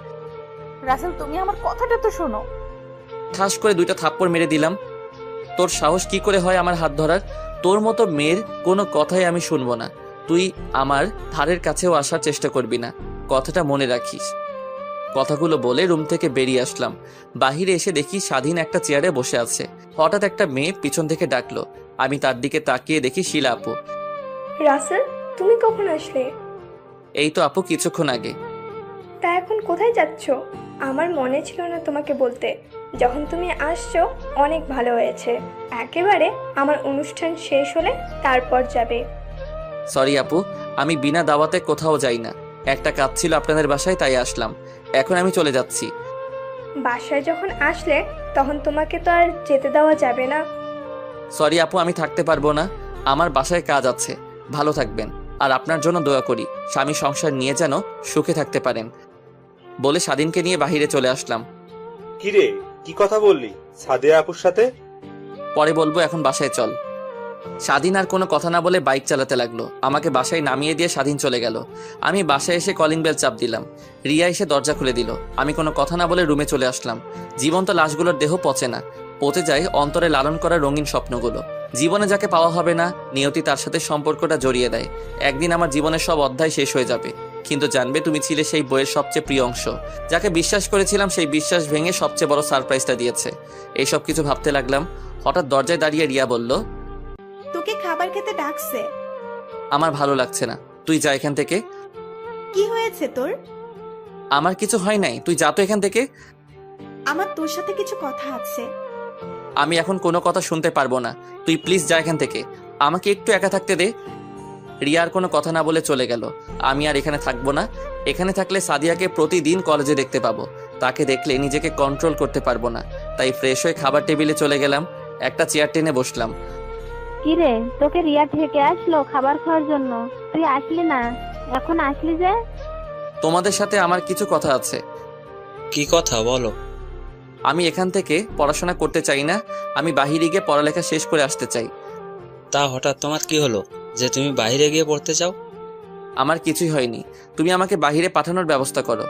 রাসেল তুমি আমার কথাটা তো শোনো। ঠাস করে 2টা থাপ্পড় মেরে দিলাম। তোর সাহস কি করে হয় আমার হাত ধরার? তোর মতো মেয়ের কোনো কথাই আমি শুনবো না। তুই আমার ধারের কাছেও আসার চেষ্টা করবি না, কথাটা মনে রাখিস। কথাগুলো বলে রুম থেকে বেরিয়ে আসলাম। বাহিরে এসে দেখি স্বাধীন একটা চেয়ারে বসে আছে। হঠাৎ একটা মেয়ে পিছন থেকে ডাকলো। আমি তার দিকে তাকিয়ে দেখি শিলা আপু। রাসেল তুমি কখন আসলে? এই তো আপু, কিছুক্ষণ আগে। তা এখন কোথায় যাচ্ছ? আমার মনে ছিল না তোমাকে বলতে। যখন তুমি আসছো অনেক ভালো হয়েছে। একেবারে আমার অনুষ্ঠান শেষ হলে তারপর যাবে। সরি আপু, আমি বিনা দাওয়াতে কোথাও যাই না। একটা কাজ ছিল আপনাদের বাসায়, তাই আসলাম। এখন আমি চলে যাচ্ছি। বাসায় যখন আসলে তখন তোমাকে তো আর যেতে দেওয়া যাবে না। সরি আপু, আমি থাকতে পারবো না। আমার বাসায় কাজ আছে। ভালো থাকবেন, আর আপনার জন্য দোয়া করি স্বামী সংসার নিয়ে যেন সুখে থাকতে পারেন, বলে স্বাধীনকে নিয়ে বাহিরে চলে আসলাম। কিরে, কি কথা বললি সাদিয়া আপুর সাথে? পরে বলবো, এখন বাসায় চল। স্বাধীন আর কোনো কথা না বলে বাইক চালাতে লাগলো। আমাকে বাসায় নামিয়ে দিয়ে স্বাধীন চলে গেল। আমি বাসায় এসে কলিং বেল চাপ দিলাম। রিয়া এসে দরজা খুলে দিল। আমি কোনো কথা না বলে রুমে চলে আসলাম। জীবন্ত লাশগুলোর দেহ পচে না, পচে যায় অন্তরে লালন করা রঙিন স্বপ্নগুলো। জীবনে যাকে পাওয়া হবে না, নিয়তি তার সাথে সম্পর্কটা জড়িয়ে দেয়। একদিন আমার জীবনের সব অধ্যায় শেষ হয়ে যাবে, কিন্তু জানবে তুমি ছিলে সেই বইয়ের সবচেয়ে প্রিয় অংশ। যাকে বিশ্বাস করেছিলাম সেই বিশ্বাস ভেঙে সবচেয়ে বড় সারপ্রাইজটা দিয়েছে। এইসব কিছু ভাবতে লাগলাম। হঠাৎ দরজায় দাঁড়িয়ে রিয়া বলল, তোকে খাবার খেতে ডাকছে। আমার ভালো লাগছে না, তুই যা এখান থেকে। কি হয়েছে তোর? আমার কিছু হয় নাই, তুই যা তো এখান থেকে। আমার তোর সাথে কিছু কথা আছে। আমি এখন কোনো কথা শুনতে পারবো না, তুই প্লিজ যা এখান থেকে। আমাকে একটু একা থাকতে দে। রিয়া আর কোনো কথা না বলে চলে গেল। আমি আর এখানে থাকবো না। এখানে থাকলে সাদিয়াকে প্রতিদিন কলেজে দেখতে পাবো। তাকে দেখলে নিজেকে কন্ট্রোল করতে পারবো না। তাই ফ্রেশ হয়ে খাবার টেবিলে চলে গেলাম। একটা চেয়ার টেনে বসলাম। কিরে, তোকে রিয়া থেকে আসলো খাবার খাওয়ার জন্য? তুই আসলি না, এখন আসলি যে? তোমাদের সাথে আমার কিছু কথা আছে। কি কথা বলো? আমি এখান থেকে পড়াশোনা করতে চাই না। আমি বাহিরে গিয়ে পড়ালেখা শেষ করে আসতে চাই। তা হঠাৎ তোমার কি হলো যে তুমি বাইরে গিয়ে পড়তে চাও? আমার কিছুই হয়নি, তুমি আমাকে বাহিরে পাঠানোর ব্যবস্থা করো।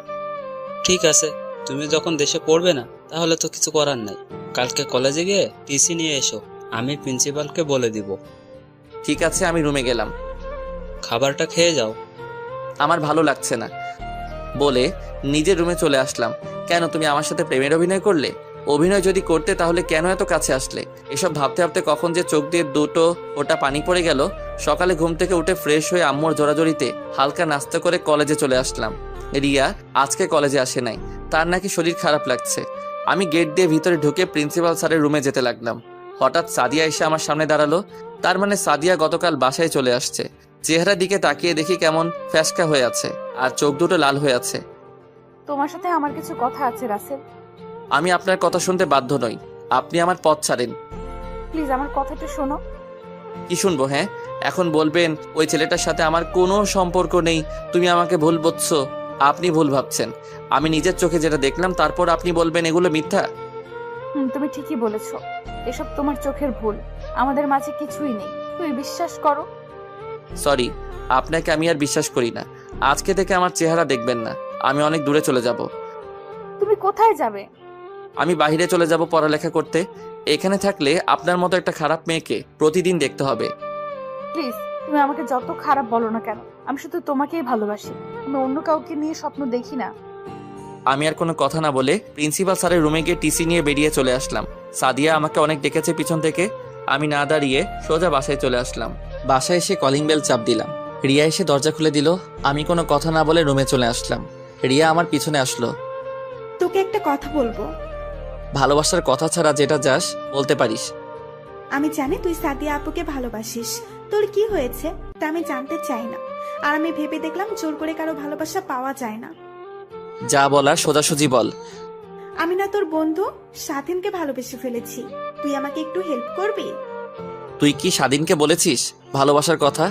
ঠিক আছে, তুমি যখন দেশে পড়বে না তাহলে তো কিছু করার নাই। কালকে কলেজে গিয়ে টিসি নিয়ে এসো, আমি প্রিন্সিপালকে বলে দিব। ঠিক আছে, আমি রুমে গেলাম। খাবারটা খেয়ে যাও। আমার ভালো লাগছে না, বলে নিজের রুমে চলে আসলাম। কেন, তুমি আমার সাথে প্রেমের অভিনয় করলে? অভিনয় যদি করতে তাহলে কেন এত কাছে আসলে? এসব ভাবতে ভাবতে কখন যে চোখ দিয়ে 2টো ফোঁটা পানি পড়ে গেল সকালে ঘুম থেকে উঠে ফ্রেশ হয়ে আম্মুর জোরাজোরিতে হালকা নাস্তা করে কলেজে চলে আসলাম। রিয়া আজকে কলেজে আসে নাই, তার নাকি শরীর খারাপ লাগছে। আমি গেট দিয়ে ভিতরে ঢুকে প্রিন্সিপাল স্যারের রুমে যেতে লাগলাম। হঠাৎ সাদিয়া এসে আমার সামনে দাঁড়ালো। তার মানে সাদিয়া গতকাল বাসায় চলে আসছে। চেহারার দিকে তাকিয়ে দেখি কেমন ফ্যাসকা হয়ে আছে আর চোখ দুটো লাল হয়ে আছে। তোমার সাথে আমার কিছু কথা আছে রাসেল। আমি আপনার কথা শুনতে বাধ্য নই, আপনি আমার পথ ছাড়েন। প্লিজ আমার কথাটা শোনো। কি শুনবো? হ্যাঁ, এখন বলবেন ওই ছেলেটার সাথে আমার কোনো সম্পর্ক নেই, তুমি আমাকে ভুল বুঝছো। আপনি ভুল ভাবছেন। আমি নিজের চোখে যেটা দেখলাম তারপর আপনি বলবেন এগুলো মিথ্যা। তুমি ঠিকই বলেছো, এসব তোমার চোখের ভুল। আমাদের মাঝে কিছুই নেই, তুমি বিশ্বাস করো। সরি, আপনাকে আমি আর বিশ্বাস করি না। আজকে থেকে আমার চেহারা দেখবেন না। আমি অনেক দূরে চলে যাব। তুমি কোথায় যাবে? আমি বাইরে চলে যাব পড়ালেখা করতে। এখানে থাকলে আপনার মতো একটা খারাপ মেয়েকে প্রতিদিন দেখতে হবে। প্লিজ, তুমি আমাকে যত খারাপ বলো না কেন, আমি শুধু তোমাকেই ভালোবাসি। আমি অন্য কাউকে নিয়ে স্বপ্ন দেখি না। আমি আর কোনো কথা না বলে প্রিন্সিপাল স্যারের রুমে গিয়ে টিসি নিয়ে বেরিয়ে চলে আসলাম। সাদিয়া আমাকে অনেক ডেকেছে পিছন থেকে। আমি না দাঁড়িয়ে সোজা বাসায় চলে আসলাম। বাসায় এসে কলিং বেল চাপ দিলাম। রিয়া এসে দরজা খুলে দিল। আমি কোনো কথা না বলে রুমে চলে আসলাম। রিয়া আমার পিছনে আসলো। তোকে একটা কথা বলবো। ভালোবাসার কথা ছাড়া যেটা যাস বলতে পারিস। আমি জানি তুই সাদিয়া আপুকে ভালোবাসিস। তোর কি হয়েছে তা আমি জানতে চাই না। আর আমি ভেবে দেখলাম জোর করে কারো ভালোবাসা পাওয়া যায় না। যা বলার সোজাসুজি বল। আমি না তোর বন্ধু স্বাধীনকে ভালোবেসে ফেলেছি। তুই আমাকে একটু হেল্প করবি? তুই কি স্বাধীনকে বলেছিস ভালোবাসার কথা?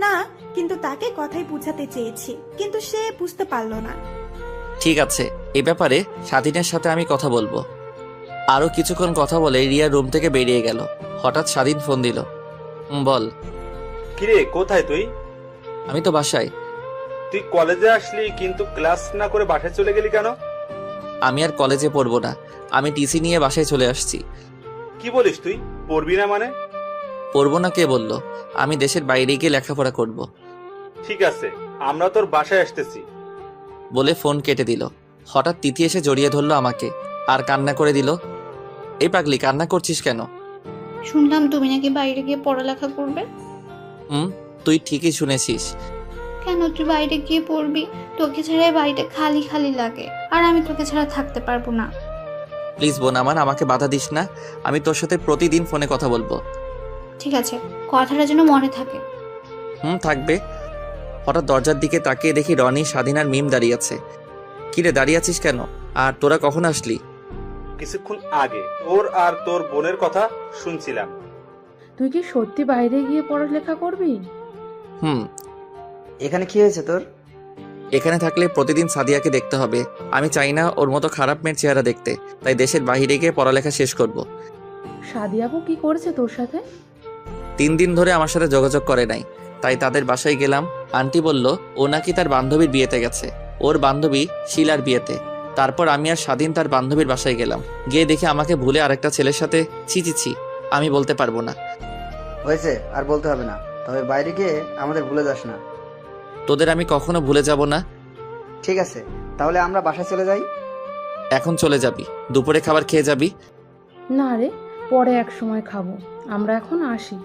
না, কিন্তু তাকে কথাই বুঝাতে চেয়েছি, কিন্তু সে বুঝতে পারলো না। ঠিক আছে, এই ব্যাপারে স্বাধীনের সাথে আমি কথা বলবো। আরো কিছুক্ষণ কথা বলে রিয়া রুম থেকে বেরিয়ে গেল। হঠাৎ স্বাধীন ফোন দিল। বল। কিরে, কোথায় তুই? আমি তো বাসায়। তুই কলেজে আসলি কিন্তু ক্লাস না করে বাসায় চলে গেলি কেন? আমি আর কলেজে পড়বো না, আমি টিসি নিয়ে বাসায় চলে আসছি। কি বলিস তুই? পড়বি না মানে? পড়বো না কে বললো? আমি দেশের বাইরে গিয়ে লেখাপড়া করব। ঠিক আছে, আমরা তোর বাসায় আসতেছি। বলে ফোন কেটে দিল। হঠাৎ তিথি এসে জড়িয়ে ধরলো আমাকে আর কান্না করে দিল। এই পাগলি, কান্না করছিস কেন? শুনলাম তুমি নাকি বাইরে গিয়ে পড়ালেখা করবে। তুই ঠিকই শুনেছিস। কেন তুই বাইরে গিয়ে পড়বি? তোকে ছাড়া বাড়িটা খালি খালি লাগে, আর আমি তোকে ছাড়া থাকতে পারবো না। প্লিজ বোন আমার, আমাকে বাধা দিস না। আমি তোর সাথে প্রতিদিন ফোনে কথা বলবো। ঠিক আছে, কথাটা যেন মনে থাকে। থাকবে। হঠাৎ দরজার দিকে তাকিয়ে দেখি রনি, স্বাধীন আর মিম দাঁড়িয়ে আছে। কিরে, দাঁড়িয়ে আছিস কেন? আর তোরা কখন আসলি? কিছুক্ষণ আগে তোর আর তোর বোনের কথা শুনছিলাম। তুই কি সত্যি বাইরে গিয়ে পড়ালেখা করবি? এখানে কি হয়েছে তোর? এখানে থাকলে প্রতিদিন সাদিয়াকে দেখতে হবে। আমি চাই না ওর মতো খারাপ মেয়ের চেহারা দেখতে, তাই দেশের বাইরে গিয়ে পড়ালেখা শেষ করব। সাদিয়াবু কি করেছে তোর সাথে? 3 দিন ধরে আমার সাথে যোগাযোগ করে নাই, তাই তাদের বাসায় গেলাম। আন্টি বলল ও নাকি তার বান্ধবীর বিয়েতে গেছে, ওর বান্ধবী শিলার বিয়েতে। তারপর আমি আর স্বাধীন তার বান্ধবীর বাসায় গেলাম। গিয়ে দেখে আমাকে ভুলে আরেকটা ছেলের সাথে। ছি, আমি বলতে পারবো না। হয়েছে, আর বলতে হবে না। তবে বাইরে গিয়ে আমাদের ভুলে যাস না। তোদের আমি কখনো ভুলে যাব না। ঠিক আছে, তাহলে আমরা বাসায় চলে যাই। এখন চলে যাবি? দুপুরে খাবার খেয়ে যাবি? না রে, পরে এক সময় খাবো। আমরা এখন আসি।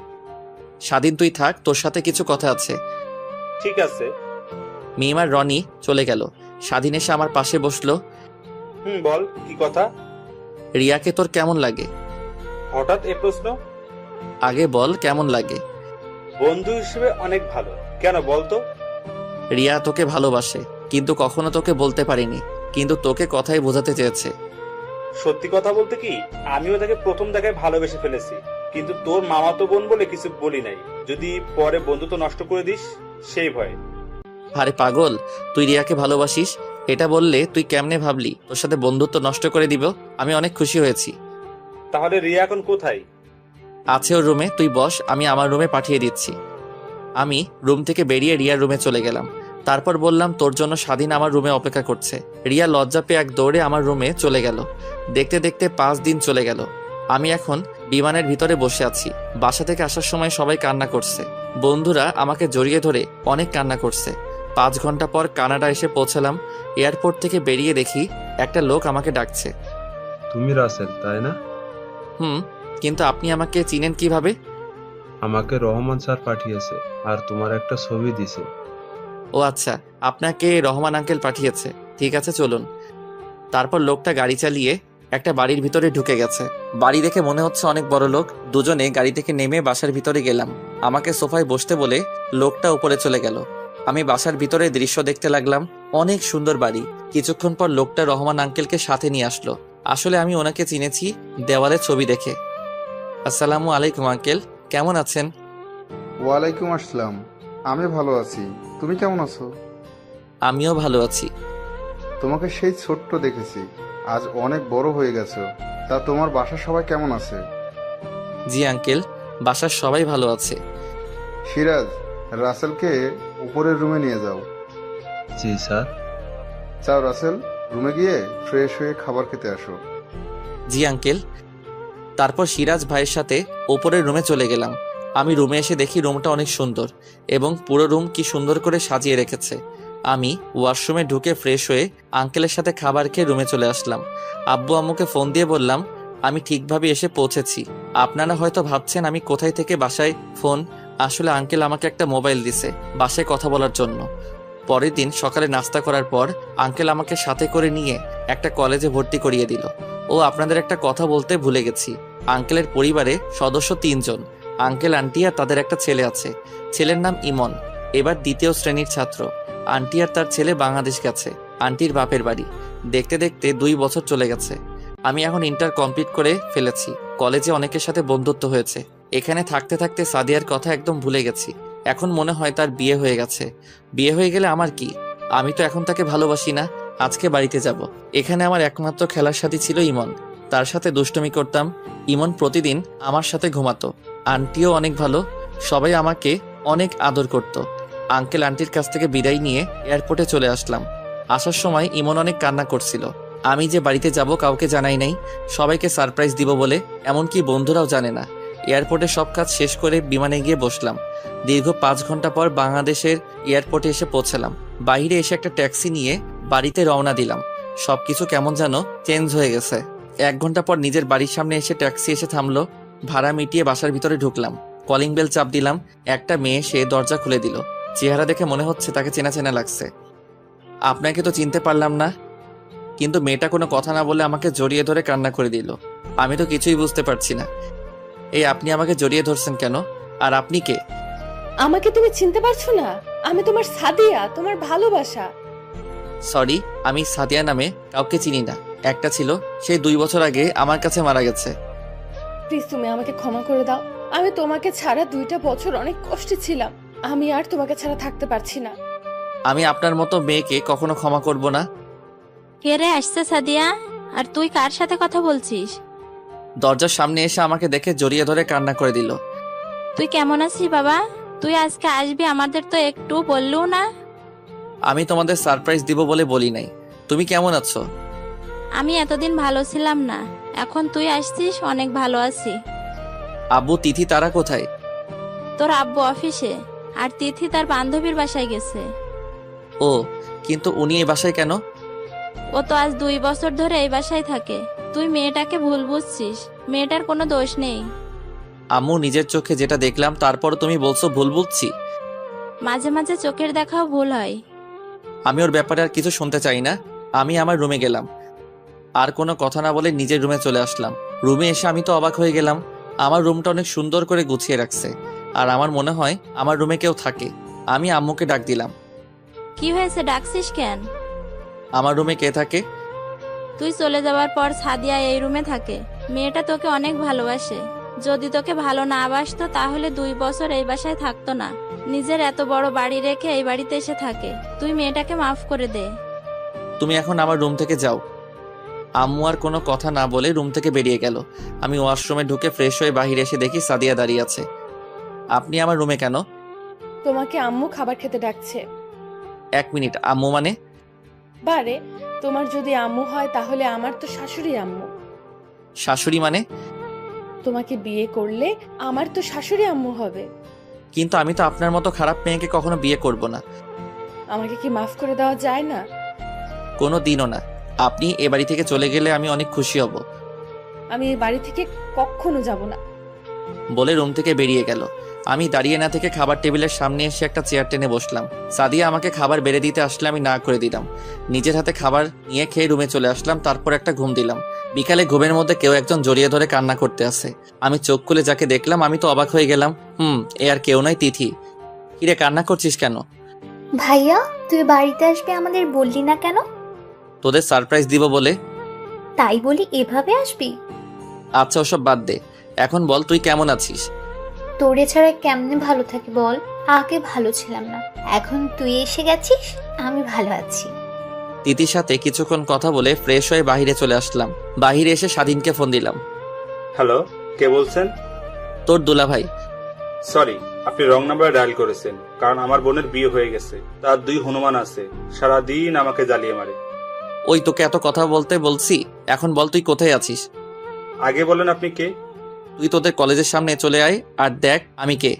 স্বাধীন তুই থাক, তোর সাথে কিছু কথা আছে। ঠিক আছে। মিম আর রনি চলে গেল। স্বাধীন এসে আমার পাশে বসলো। বল, কি কথা? রিয়াকে তোর কেমন লাগে? হঠাৎ এ প্রশ্ন? আগে বল কেমন লাগে। বন্ধু হিসেবে অনেক ভালো। কেন বলতো? রিয়া তোকে ভালোবাসে, কিন্তু কখনো তোকে বলতে পারিনি, কিন্তু তোকে কথাই বোঝাতে চেয়েছে। সত্যি কথা বলতে কি, আমিও তাকে প্রথম দেখায় ভালোবেসে ফেলেছি, কিন্তু তোর মামাতো বোন বলে কিছু বলি নাই, যদি পরে বন্ধুত্ব নষ্ট করে দিস সেই ভয়ে। আরে পাগল, তুই রিয়াকে ভালোবাসিস এটা বললে তুই কেমনে ভাবলি তোর সাথে বন্ধুত্ব নষ্ট করে দিব? আমি অনেক খুশি হয়েছি। তাহলে রিয়া এখন কোথায়? আছে ওর রুমে, তুই বস, আমি আমার রুমে পাঠিয়ে দিচ্ছি। আমি রুম থেকে বেরিয়ে রিয়ার রুমে চলে গেলাম। তারপর বললাম তোর জন্য স্বাধীন আমার রুমে অপেক্ষা করছে। রিয়া লজ্জা পেয়ে এক দৌড়ে আমার রুমে চলে গেল। দেখতে দেখতে 5 দিন চলে গেল। আমি এখন বিমানের ভিতরে বসে আছি। বাসা থেকে আসার সময় সবাই কান্না করছে। বন্ধুরা আমাকে জড়িয়ে ধরে অনেক কান্না করছে। 5 ঘন্টা পর কানাডা এসে পৌঁছালাম। এয়ারপোর্ট থেকে বেরিয়ে দেখি একটা লোক আমাকে ডাকছে। তুমি রাসেল, তাই না? কিন্তু আপনি আমাকে চিনেন কিভাবে? আমাকে রহমান স্যার পাঠিয়েছে আর তোমার একটা ছবি দিছে। ও আচ্ছা, আপনাকে রহমান আঙ্কেল পাঠিয়েছে। ঠিক আছে, চলুন। তারপর লোকটা গাড়ি চালিয়ে একটা বাড়ির ভিতরে ঢুকে গেছে। বাড়ি দেখে মনে হচ্ছে অনেক বড় লোক। দুজনে গাড়ি থেকে নেমে বাসার ভিতরে গেলাম। আমাকে সোফায় বসতে বলে লোকটা উপরে চলে গেল। আমি বাসার ভিতরে দৃশ্য দেখতে লাগলাম। অনেক সুন্দর বাড়ি। কিছুক্ষণ পর লোকটা রহমান আঙ্কেলকে সাথে নিয়ে আসলো। আসলে আমি ওনাকে চিনেছি দেওয়ালে ছবি দেখে। আসসালামু আলাইকুম আঙ্কেল, কেমন আছেন? ওয়ালাইকুম আসসালাম। আমি ভালো আছি, তুমি কেমন আছো? আমিও ভালো আছি। তোমাকে সেই ছোট্ট দেখেছি, আজ অনেক বড় হয়ে গেছো। তা তোমার বাসার সবাই কেমন আছে? জি আঙ্কেল, বাসার সবাই ভালো আছে। সিরাজ, রাসেলকে উপরের রুমে নিয়ে যাও। জি স্যার। যাও রাসেল, রুমে গিয়ে ফ্রেশ হয়ে খাবার খেতে আসো। জি আঙ্কেল। তারপর সিরাজ ভাইয়ের সাথে ওপরের রুমে চলে গেলাম। আমি রুমে এসে দেখি রুমটা অনেক সুন্দর এবং পুরো রুম কি সুন্দর করে সাজিয়ে রেখেছে। আমি ওয়াশরুমে ঢুকে ফ্রেশ হয়ে আঙ্কেলের সাথে খাবার খেয়ে রুমে চলে আসলাম। আব্বু আম্মুকে ফোন দিয়ে বললাম আমি ঠিকভাবে এসে পৌঁছেছি। আপনারা হয়তো ভাবছেন আমি কোথায় থেকে বাসায় ফোন। আসলে আঙ্কেল আমাকে একটা মোবাইল দিছে বাসায় কথা বলার জন্য। পরের দিন সকালে নাস্তা করার পর আঙ্কেল আমাকে সাথে করে নিয়ে একটা কলেজে ভর্তি করিয়ে দিল। ও আপনাদের একটা কথা বলতে ভুলে গেছি, আঙ্কেলের পরিবারে সদস্য 3 জন। আঙ্কেল, আন্টি আর তাদের একটা ছেলে আছে। ছেলের নাম ইমন, এবার 2য় শ্রেণীর ছাত্র। আন্টি আর তার ছেলে বাংলাদেশ গেছে আন্টির বাপের বাড়ি। দেখতে দেখতে 2 বছর চলে গেছে। আমি এখন ইন্টার কমপ্লিট করে ফেলেছি। কলেজে অনেকের সাথে বন্ধুত্ব হয়েছে। এখানে থাকতে থাকতে সাদিয়ার কথা একদম ভুলে গেছি। এখন মনে হয় তার বিয়ে হয়ে গেছে। বিয়ে হয়ে গেলে আমার কি? আমি তো এখন তাকে ভালোবাসি না। আজকে বাড়িতে যাব। এখানে আমার একমাত্র খেলার সাথী ছিল ইমন। তার সাথে দুষ্টুমি করতাম। ইমন প্রতিদিন আমার সাথে ঘুমাতো। আন্টিও অনেক ভালো, সবাই আমাকে অনেক আদর করত। আঙ্কেল আন্টির কাছ থেকে বিদায় নিয়ে এয়ারপোর্টে চলে আসলাম। আসার সময় ইমন অনেক কান্না করছিল। আমি যে বাড়িতে যাব কাউকে জানাই নাই, সবাইকে সারপ্রাইজ দিব বলে, এমনকি বন্ধুরাও জানে না। এয়ারপোর্টে সব কাজ শেষ করে বিমানে গিয়ে বসলাম। দীর্ঘ 5 ঘন্টা পর বাংলাদেশের এয়ারপোর্টে এসে পৌঁছালাম। বাইরে এসে একটা ট্যাক্সি নিয়ে বাড়িতে রওনা দিলাম। সবকিছু কেমন যেন চেঞ্জ হয়ে গেছে। 1 ঘন্টা পর নিজের বাড়ির সামনে এসে ট্যাক্সি এসে থামলো। ভাড়া মিটিয়ে বাসার ভিতরে ঢুকলাম। কলিং বেল চাপ দিলাম। একটা মেয়ে সে দরজা খুলে দিল। চেহারা দেখে মনে হচ্ছে তাকে চেনা চেনা লাগছে। আপনাকে তো চিনতে পারলাম না। কিন্তু মেয়েটা কোনো কথা না বলে আমাকে জড়িয়ে ধরে কান্না করে দিল। আমি তো কিছুই বুঝতে পারছি না। এই আপনি আমাকে জড়িয়ে ধরছেন কেন? আর আপনি কে? আমাকে তুমি চিনতে পারছো না? আমি তোমার সাদিয়া, তোমার ভালোবাসা। সরি, আমি সাদিয়া নামে কাউকে চিনি না। একটা ছিল, সেই 2 বছর আগে আমার কাছে মারা গেছে। প্লিজ তুমি আমাকে ক্ষমা করে দাও। আমি তোমাকে ছাড়া 2টা বছর অনেক কষ্টে ছিলাম। আমি আর তোমাকে ছাড়া থাকতে পারছি না। আমি আপনার মতো মেয়েকে কখনো ক্ষমা করব না। কে রে আসছে সাদিয়া? আর তুই কার সাথে কথা বলছিস? দরজার সামনে এসে আমাকে দেখে জড়িয়ে ধরে কান্না করে দিল। তুই কেমন আছিস বাবা? তুই আজকে আসবি, আমাদের তো একটু বললু না। আমি তোমাদের সারপ্রাইজ দিব বলে বলি নাই। তুমি কেমন আছো? আমি এতদিন ভালো ছিলাম না, এখন তুই আসছিস, অনেক ভালো আছি। আব্বু, তিথি তারা কোথায়? তোর আব্বু অফিসে, আর তিথি তার বান্ধবীর বাসায় গেছে। ও, কিন্তু উনি এই বাসায় কেন? ও তো আজ 2 বছর ধরে এই বাসায় থাকে। তুই মেয়েটাকে ভুল বুঝছিস, মেয়েটার কোনো দোষ নেই। আম্মু, নিজের চোখে যেটা দেখলাম তারপর তুমি বলছো ভুল বুঝছি। মাঝে মাঝে চোখের দেখাও ভুল হয়। আমি ওর ব্যাপারে আর কিছু শুনতে চাই না। আমি আমার রুমে গেলাম। আর কোনো কথা না বলে নিজের রুমে চলে আসলাম। রুমে এসে আমি তো অবাক হয়ে গেলাম। আমার রুমটা অনেক সুন্দর করে গুছিয়ে রাখছে। আর আমার মনে হয় আমার রুমে কেউ থাকে। আমি আম্মুকে ডাক দিলাম। কি হয়েছে, ডাকছিস কেন? আমার রুমে কে থাকে? তুই চলে যাওয়ার পর সাদিয়া এই রুমে থাকে। মেয়েটা তোকে অনেক ভালোবাসে। যদি তোকে ভালো না বাসতো তাহলে 2 বছর এই বাসায় থাকতো না। নিজের এত বড় বাড়ি রেখে এই বাড়িতে এসে থাকে। তুই মেয়েটাকে মাফ করে দে। তুমি এখন আমার রুম থেকে যাও। আম্মু আর কোনো কথা না বলে রুম থেকে বেরিয়ে গেল। আমি ওয়াশরুমে ঢুকে ফ্রেশ হয়ে বাহিরে এসে দেখি সাদিয়া দাঁড়িয়ে আছে। আপনি আমার রুমে কেন? তোমাকে আম্মু খাবার খেতে ডাকছে। 1 মিনিট, আম্মু মানে? বারে, তোমার যদি আম্মু হয় তাহলে আমার তো শাশুড়ি আম্মু। শাশুড়ি মানে? তোমাকে বিয়ে করলে আমার তো শাশুড়ি আম্মু হবে। কিন্তু আমি তো আপনার মতো খারাপ মেয়েকে কখনো বিয়ে করব না। আমাকে কি মাফ করে দেওয়া যায় না? কোনো দিনও না। আপনি এ বাড়ি থেকে চলে গেলে আমি অনেক খুশি হব। আমি এই বাড়ি থেকে কখনো যাব না। বলে রুম থেকে বেরিয়ে গেল। আমি দাঁড়িয়ে না থেকে খাবার টেবিলের সামনে এসে একটা চেয়ার টেনে বসলাম। সাদিয়া আমাকে খাবার বেড়ে দিতে আসলে আমি না করে দিলাম। নিজের হাতে খাবার নিয়ে খেয়ে রুমে চলে আসলাম, তারপর একটা ঘুম দিলাম। বিকালে ঘুমের মধ্যে কেউ একজন জড়িয়ে ধরে কান্না করতে আসে। আমি চোখ খুলে যাকে দেখলাম আমি তো অবাক হয়ে গেলাম। এ আর কেউ নয়, তিথি। কিরে কান্না করছিস কেন? ভাইয়া, তুই বাড়িতে আসবে আমাদের বললি না কেন? তোদের সারপ্রাইজ দিব বলে। তাই বলি এভাবে আসবি? আচ্ছা ওসব বাদ দে, এখন বল তুই কেমন আছিস? তোরে ছাড়া কেমনে ভালো থাকি বল? আগে ভালো ছিলাম না, এখন তুই এসে গেছিস, আমি ভালো আছি। তিথির সাথে কিছুক্ষণ কথা বলে ফ্রেশ হয়ে বাহিরে চলে আসলাম। বাহিরে এসে স্বাধীনকে ফোন দিলাম। হ্যালো, কে বলছেন? তোর দুলাভাই। সরি, আপনি রং নাম্বারে ডায়াল করেছেন, কারণ আমার বোনের বিয়ে হয়ে গেছে। তার 2 হনুমান আছে, সারাদিন আমাকে জ্বালিয়ে মারে। ওই তোকে এত কথা বলতে বলছি, এখন বল তুই কোথায় আছিস? আগে বলেন আপনি কে? তুই তোদের কলেজের সামনে চলে আয় আর দেখ আমি কে।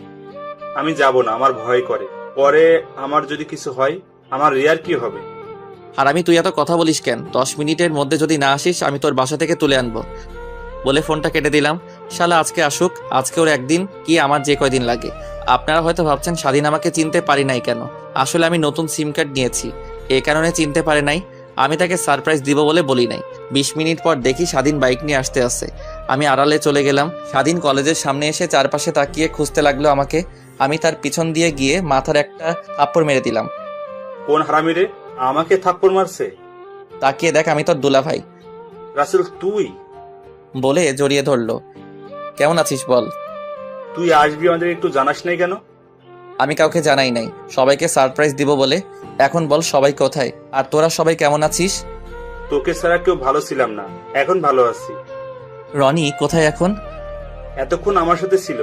আমি যাব না, আমার ভয় করে। পরে আমার যদি কিছু হয়, আমার রিয়ার কি হবে? আর আমি তুই এত কথা বলিস কেন? 10 মিনিটের মধ্যে যদি না আসিস আমি তোর বাসা থেকে তুলে আনবো বলে ফোনটা কেটে দিলাম। শালা আজকে আসুক, আজকে ওর একদিন কি আমার যে কয়দিন লাগে। আপনারা হয়তো ভাবছেন স্বাধীন আমাকে চিনতে পারি নাই কেন। আসলে আমি নতুন সিম কার্ড নিয়েছি, এই কারণে চিনতে পারে নাই। আমি তাকে সারপ্রাইজ দিব বলে বলি নাই। 20 মিনিট পর দেখি স্বাধীন বাইক নিয়ে আসতে আসে। আমি আড়ালে চলে গেলাম। স্বাধীন কলেজের সামনে এসে চারপাশে তাকিয়ে খুঁজতে লাগলো আমাকে। আমি তার পিছন দিয়ে গিয়ে মাথার একটা থাপ্পড় মেরে দিলাম। কোন হারামি রে আমাকে থাপ্পড় মারছে? তাকিয়ে দেখ আমি তোর দুলাভাই। রাসেল তুই? বলে জড়িয়ে ধরলো। কেমন আছিস বল? তুই আসবি আমাদের একটু জানাস নাই কেন? আমি কাউকে জানাই নাই, সবাইকে সারপ্রাইজ দিব বলে। এখন বল সবাই কোথায়, আর তোরা সবাই কেমন আছিস? তোকে ছাড়া কেউ ভালো ছিলাম না, এখন ভালো আছি। রনি কোথায় এখন? এতক্ষণ আমার সাথে ছিল,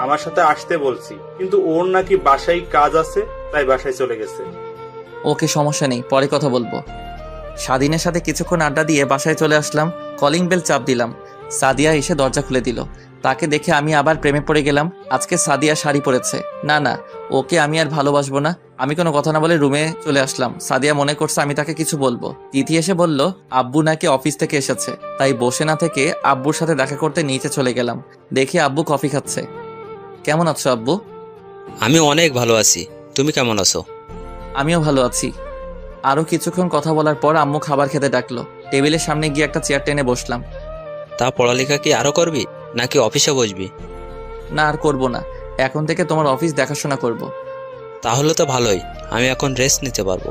আমার সাথে আসতে বলছি, কিন্তু ওর নাকি বাসায় কাজ আছে, তাই বাসায় চলে গেছে। ওকে সমস্যা নেই, পরে কথা বলবো। স্বাধীনের সাথে কিছুক্ষণ আড্ডা দিয়ে বাসায় চলে আসলাম। কলিং বেল চাপ দিলাম। সাদিয়া এসে দরজা খুলে দিল। তাকে দেখে আমি আবার প্রেমে পড়ে গেলাম। আজকে সাদিয়া শাড়ি পরেছে। না না, ওকে আমি আর ভালোবাসবো না। আমি কোনো কথা না বলে রুমে চলে আসলাম। সাদিয়া মনে করছে আমি তাকে কিছু বলবো। তিথি এসে বলল আব্বু নাকি অফিস থেকে এসেছে, তাই বসে না থেকে আব্বুর সাথে দেখা করতে নিচে চলে গেলাম। দেখি আব্বু কফি খাচ্ছে। কেমন আছো আব্বু? আমি অনেক ভালো আছি, তুমি কেমন আছো? আমিও ভালো আছি। আরো কিছুক্ষণ কথা বলার পর আম্মু খাবার খেতে ডাকলো। টেবিলের সামনে গিয়ে একটা চেয়ার টেনে বসলাম। তা পড়ালেখা কি আরো করবি নাকি অফিসে বসবি? না আর করবো না, এখন থেকে তোমার অফিস দেখাশোনা করব। তাহলে তো ভালোই, আমি এখন রেস্ট নিতে পারবো।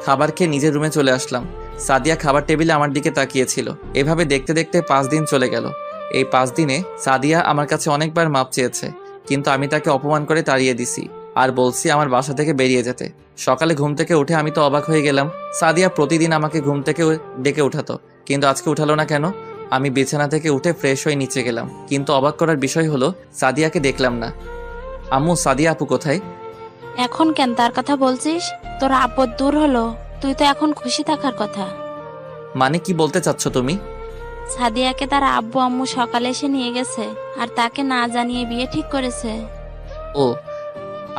খাবার খেয়ে নিজের রুমে চলে আসলাম। সাদিয়া খাবার টেবিলে আমার দিকে তাকিয়েছিল। এভাবে দেখতে দেখতে 5 দিন চলে গেল। এই 5 দিনে সাদিয়া আমার কাছে অনেকবার মাপ চেয়েছে, কিন্তু আমি তাকে অপমান করে তাড়িয়ে দিছি আর বলছি আমার বাসা থেকে বেরিয়ে যেতে। সকালে ঘুম থেকে উঠে আমি তো অবাক হয়ে গেলাম। সাদিয়া প্রতিদিন আমাকে ঘুম থেকে ডেকে উঠাতো, কিন্তু আজকে উঠালো না কেন? আমি বিছানা থেকে উঠে ফ্রেশ হয়ে নিচে গেলাম, কিন্তু অবাক করার বিষয় হলো সাদিয়াকে দেখলাম না। আম্মু, সাদিয়া আপু কোথায়? এখন কেন তার কথা বলছিস? তোর আপদ দূর হলো, তুই তো এখন খুশি থাকার কথা। মানে কি বলতে চাচ্ছ তুমি? সাদিয়াকে তার আব্বু আম্মু সকালে এসে নিয়ে গেছে, আর তাকে না জানিয়ে বিয়ে ঠিক করেছে। ও,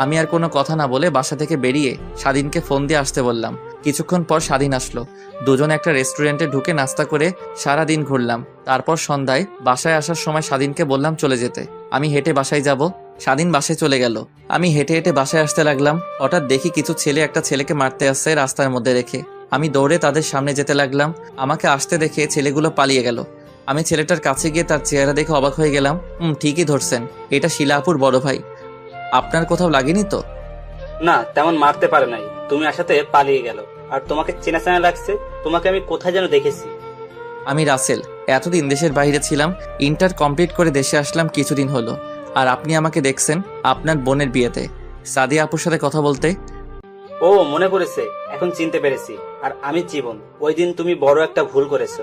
আমি আর কোনো কথা না বলে বাসা থেকে বেরিয়ে স্বাধীনকে ফোন দিয়ে আসতে বললাম। কিছুক্ষণ পর স্বাধীন আসলো। দুজন একটা রেস্টুরেন্টে ঢুকে নাস্তা করে সারা দিন ঘুরলাম। তারপর সন্ধ্যায় বাসায় আসার সময় স্বাধীনকে বললাম চলে যেতে। আমি হেঁটে বাসায় যাব। স্বাধীন বাসায় চলে গেল। আমি হেঁটে হেঁটে বাসায় আসতে লাগলাম। হঠাৎ দেখি কিছু ছেলে একটা ছেলেকে মারতে আসছে রাস্তার মধ্যে রেখে। আমি দৌড়ে তাদের সামনে যেতে লাগলাম। আমাকে আসতে দেখে ছেলেগুলো পালিয়ে গেল। আমি ছেলেটার কাছে গিয়ে তার চেহারা দেখে অবাক হয়ে গেলাম। ঠিকই ধরছেন, এটা শিলা আপুর বড় ভাই। আপনার কোথাও লাগেনি তো? না, তেমন মারতে পারে নাই, তুমি আসাতে পালিয়ে গেল। আর তোমাকে চেনা চেনা লাগছে, তোমাকে আমি কোথায় যেন দেখেছি। আমি রাসেল, এতদিন দেশের বাইরে ছিলাম। ইন্টার কমপ্লিট করে দেশে আসলাম কিছুদিন হলো। আর আপনি আমাকে দেখছেন আপনার বোনের বিয়েতে সাদিয়া আপুর সাথে কথা বলতে। ও মনে পড়েছে, এখন চিনতে পেরেছি। আর আমি জীবন, ওই দিন তুমি বড় একটা ভুল করেছো।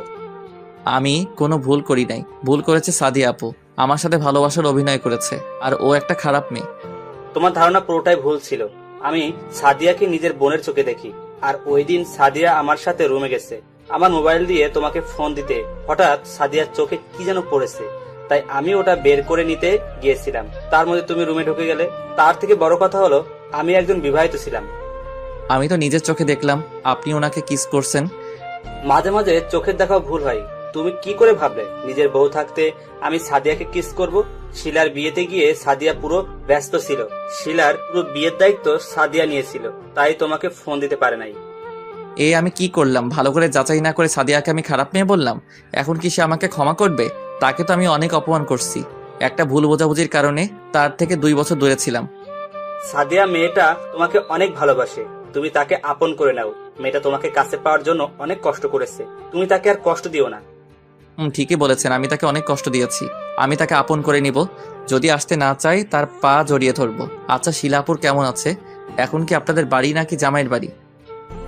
আমি কোনো ভুল করি নাই, ভুল করেছে সাদিয়া আপু। আমার সাথে ভালোবাসার অভিনয় করেছে, আর ও একটা খারাপ মেয়ে। তোমার ধারণা পুরোটাই ভুল ছিল। আমি সাদিয়াকে নিজের বোনের চোখে দেখি। আর ওই দিন সাদিয়া আমার সাথে রুমে গেছে। আমার মোবাইল দিয়ে তোমাকে ফোন দিতে হঠাৎ সাদিয়ার চোখে কি যেন পড়েছে, তাই আমি ওটা বের করে নিতে গিয়েছিলাম। তার মধ্যে তুমি রুমে ঢুকে গেলে। তার থেকে বড় কথা হলো, আমি একজন বিবাহিত ছিলাম। আমি তো নিজের চোখে দেখলাম আপনি ওনাকে কিস করছেন। মাঝে মাঝে চোখের দেখাও ভুল হয়, তুমি কি করে ভাবলে নিজের বউ থাকতে আমি সাদিয়াকে কিস করব? শিলার বিয়েতে গিয়ে সাদিয়া পুরো ব্যস্ত ছিল। শিলার পুরো বিয়ের দায়িত্ব সাদিয়া নিয়েছিল, তাই তোমাকে ফোন দিতে পারে নাই। এই আমি কি করলাম? ভালো করে যাচাই না করে সাদিয়াকে আমি খারাপ মেয়ে বললাম। এখন কি সে আমাকে ক্ষমা করবে? তাকে তো আমি অনেক অপমান করছি। একটা ভুল বোঝাবুঝির কারণে তার থেকে 2 বছর দূরে ছিলাম। সাদিয়া মেয়েটা তোমাকে অনেক ভালোবাসে, তুমি তাকে আপন করে নাও। মেয়েটা তোমাকে কাছে পাওয়ার জন্য অনেক কষ্ট করেছে, তুমি তাকে আর কষ্ট দিও না। ঠিকই বলেছেন, আমি তাকে অনেক কষ্ট দিয়েছি। আমি তাকে আপন করে নিব। যদি আসতে না চাই তার পা জড়িয়ে ধরবো। আচ্ছা, শিলাপুর কেমন আছে? এখন কি আপনাদের বাড়ি নাকি জামাইয়ের বাড়ি?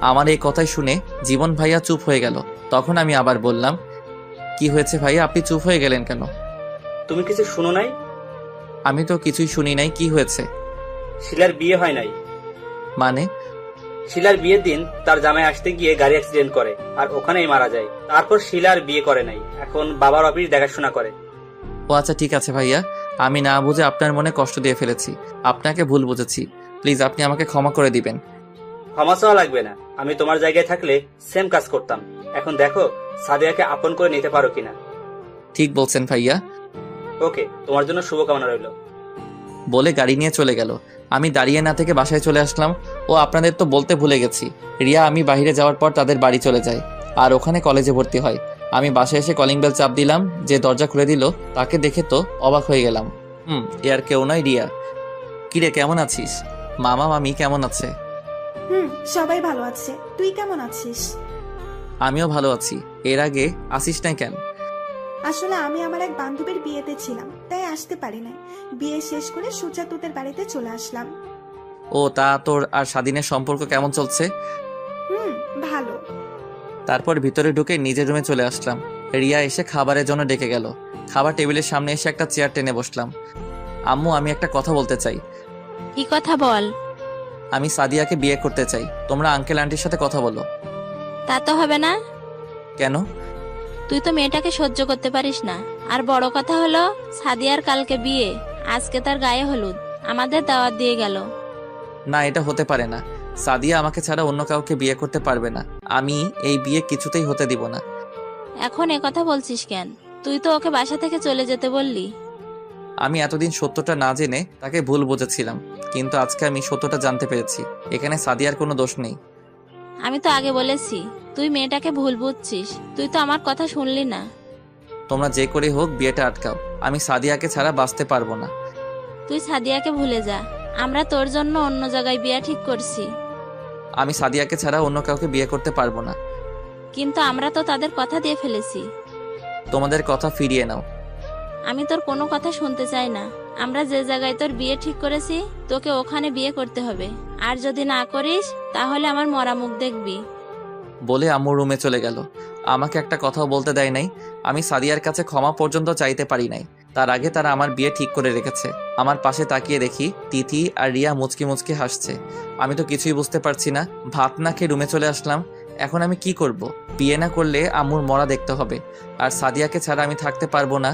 আমার এই কথাই শুনে জীবন ভাইয়া চুপ হয়ে গেল। তখন আমি আবার বললাম, কি হয়েছে ভাইয়া, আপনি চুপ হয়ে গেলেন কেন? তুমি কিছু শুনো নাই? আমি তো কিছুই শুনি নাই। কি হয়েছে? শিলার বিয়ে হয় নাই। মানে? শিলার বিয়ের দিন তার জামাই আসতে গিয়ে গাড়ি অ্যাক্সিডেন্ট করে আর ওখানেই মারা যায়। তারপর শিলার বিয়ে করে নাই, এখন বাবার অফিস দেখাশোনা করে। ও আচ্ছা, ঠিক আছে ভাইয়া, আমি না বুঝে আপনার মনে কষ্ট দিয়ে ফেলেছি। আপনাকে ভুল বুঝেছি। প্লিজ আপনি আমাকে ক্ষমা করে দিবেন। ক্ষমা চাওয়া লাগবে না, আমি তোমার জায়গায় থাকলে সেম কাজ করতাম। এখন দেখো সাদিয়াকে আপন করে নিতে পারো কিনা। ঠিক বলছেন ভাইয়া। ওকে, তোমার জন্য শুভকামনা রইল। বলে গাড়ি নিয়ে চলে গেল। আমি দাঁড়িয়ে না থেকে বাসায় চলে আসলাম। ও আপনাদের তো বলতে ভুলে গেছি, রিয়া আমি বাইরে যাওয়ার পর তাদের বাড়ি চলে যায় আর ওখানে কলেজে ভর্তি হয়। আমি বাসায় এসে কলিং বেল চাপ দিলাম। যে দরজা খুলে দিল তাকে দেখে তো অবাক হয়ে গেলাম। এ আর কেউ নয়, রিয়া। কিরে, কেমন আছিস? মামা মামি কেমন আছে? সবাই ভালো আছে। তুই কেমন আছিস? আমিও ভালো আছি। এর আগে আসিস নাই কেন? আসলে আমি আমার এক বান্ধবীর বিয়েতে ছিলাম, তাই আসতে পারি নাই। বিয়ে শেষ করে সোজা তোদের বাড়িতে চলে আসলাম। ও, তা তোর আর স্বাধীনের সম্পর্ক কেমন চলছে? ভালো। তারপর ভিতরে ঢুকে নিজের রুমে চলে আসলাম। রিয়া এসে খাবারের জন্য ডেকে গেল। খাবার টেবিলের সামনে এসে একটা চেয়ার টেনে বসলাম। আম্মু, আমি একটা কথা বলতে চাই। কি কথা বল? আমি সাদিয়াকে বিয়ে করতে চাই। তোমরা আঙ্কেল আন্টির সাথে কথা বলো। তা তো হবে না। কেন? তুই তো মেয়েটাকে সহ্য করতে পারিস না। আর বড় কথা হলো সাদিয়ার কালকে বিয়ে, আজকে তার গায়ে হলুদ, আমাদের দাওয়াত দিয়ে গেল। না, এটা হতে পারে না। সাদিয়া আমাকে ছাড়া অন্য কাউকে বিয়ে করতে পারবে না। আমি এই বিয়ে কিছুতেই হতে দিব না। এখন এ কথা বলছিস কেন? তুই তো ওকে বাসা থেকে চলে যেতে বললি। আমি এতদিন সত্যটা না জেনে তাকে ভুল বুঝেছিলাম, কিন্তু আজকে আমি সত্যটা জানতে পেরেছি। এখানে সাদিয়ার কোনো দোষ নেই। আমি তো আগে বলেছি তুই মেয়েটাকে ভুল বুঝছিস। তুই তো আমার কথা শুনলি না। তোমরা যে করে হোক বিয়েটা আটকাও। আমি সাদিয়াকে ছাড়া বাঁচতে পারবো না। তুই সাদিয়াকে ভুলে যা, আমরা তোর জন্য অন্য জায়গায় বিয়ে ঠিক করছি। আমি সাদিয়াকে ছাড়া অন্য কাউকে বিয়ে করতে পারবো না। কিন্তু আমরা তো তাদের কথা দিয়ে ফেলেছি। তোমাদের কথা ফিরিয়ে নাও। আমি তোর কোনো কথা শুনতে চাই না। আমরা যে জায়গায় তোর বিয়ে ঠিক করেছি তোকে ওখানে বিয়ে করতে হবে। আর যদি না করিস তাহলে আমার মরা মুখ দেখবি। বলে আম্মু রুমে চলে গেল। আমাকে একটা কথাও বলতে দেয় নাই। আমি সাদিয়ার কাছে ক্ষমা পর্যন্ত চাইতে পারি নাই। তার আগে তারা আমার বিয়ে ঠিক করে রেখেছে। আমার পাশে তাকিয়ে দেখি তিথি আর রিয়া মুচকি মুচকি হাসছে। আমি তো কিছুই বুঝতে পারছি না। ভাত না খেয়ে রুমে চলে আসলাম। এখন আমি কি করব? বিয়ে না করলে আম্মুর মরা দেখতে হবে। আর সাদিয়াকে ছাড়া আমি থাকতে পারবো না।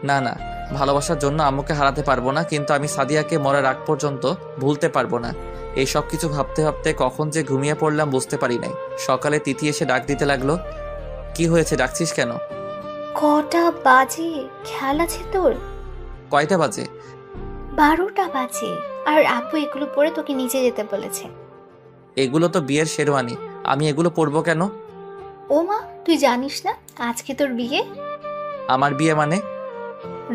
না না, ভালোবাসার জন্য আম্মুকে হারাতে পারবো না, কিন্তু আমি সাদিয়াকে মরার আগ পর্যন্ত ভুলতে পারবো না। এই সব কিছু ভাবতে ভাবতে কখন যে ঘুমিয়ে পড়লাম বুঝতে পারি নাই। সকালে তিথি এসে ডাক দিতে লাগলো। কি হয়েছে, ডাকছিস কেন? কটা বাজে? খেয়াল আছে তোর? কয়টা বাজে? 12টা বাজে। আর আপু এগুলো পরে তোকে নিচে যেতে বলেছে। এগুলো তো বিয়ের শেরওয়ানি, আমি এগুলো পরবো কেন? ও মা, তুই জানিস না আজকে তোর বিয়ে? আমার বিয়ে মানে?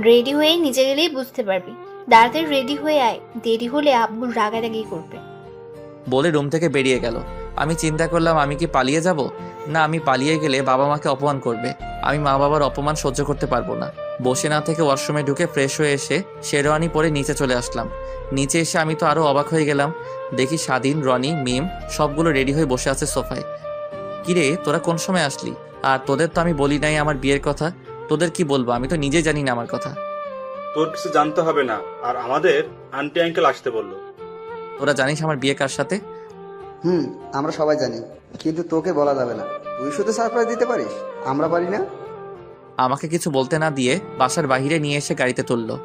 রেডি হয়ে নিচে গেলেই বুঝতে পারবি। তাড়াতাড়ি রেডি হয়ে আয়, দেরি হলে আব্বুর রাগারাগি করবে। বলে রুম থেকে বেরিয়ে গেল। আমি চিন্তা করলাম আমি কি পালিয়ে যাব? না, আমি পালিয়ে গেলে বাবা মাকে অপমান করবে। আমি মা বাবার অপমান সহ্য করতে পারবো না। বসে না থেকে ওয়াশরুমে ঢুকে ফ্রেশ হয়ে এসে শেরওয়ানি পরে নিচে চলে আসলাম। নিচে এসে আমি তো আরো অবাক হয়ে গেলাম। দেখি স্বাধীন, রনি, মিম সবগুলো রেডি হয়ে বসে আছে সোফায়। কিরে, তোরা কোন সময় আসলি? আর তোদের তো আমি বলি নাই আমার বিয়ের কথা। তোদের কি বলবো, আমি তো নিজেই জানি না আমার কথা। তোর কিছু জানতে হবে না, আর আমাদের আন্টি আঙ্কেল আসতে বললো। তোরা জানিস আমার বিয়ে কার সাথে? আমরা সবাই জানি, কিন্তু তোকে বলা যাবে না। তুই শুধু সারপ্রাইজ দিতে পারিস, আমরা পারি না। আমাকে কিছু বলতে না দিয়ে বাসার বাহিরে নিয়ে এসে গাড়িতে তুললো।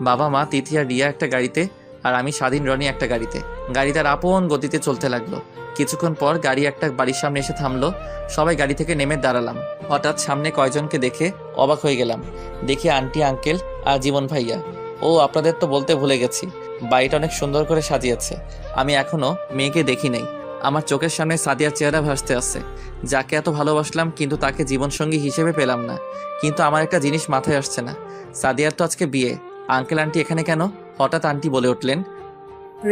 বাবা মা, তিথি আর রিয়া একটা গাড়িতে, আর আমি স্বাধীন, রনি একটা গাড়িতে। গাড়িটার আপন গতিতে চলতে লাগলো। কিছুক্ষণ পর গাড়ি একটা বাড়ির সামনে এসে থামলো। সবাই গাড়ি থেকে নেমে দাঁড়ালাম। হঠাৎ সামনে কয়জনকে দেখে অবাক হয়ে গেলাম। দেখি আন্টি, আঙ্কেল আর জীবন ভাইয়া। ও, আপনাদের তো বলতে ভুলে গেছি, বাড়িটা অনেক সুন্দর করে সাজিয়েছে। আমি এখনো মেয়েকে দেখি নাই। আমার চোখের সামনে সাদিয়ার চেহারা ভাসতে আছে, যাকে এত ভালোবাসলাম কিন্তু তাকে জীবনসঙ্গী হিসেবে পেলাম না। কিন্তু আমার একটা জিনিস মাথায় আসছে না, সাদিয়ার তো আজকে বিয়ে। আঙ্কেল আন্টি এখানে কেন? হঠাৎ আন্টি বলে উঠলেন,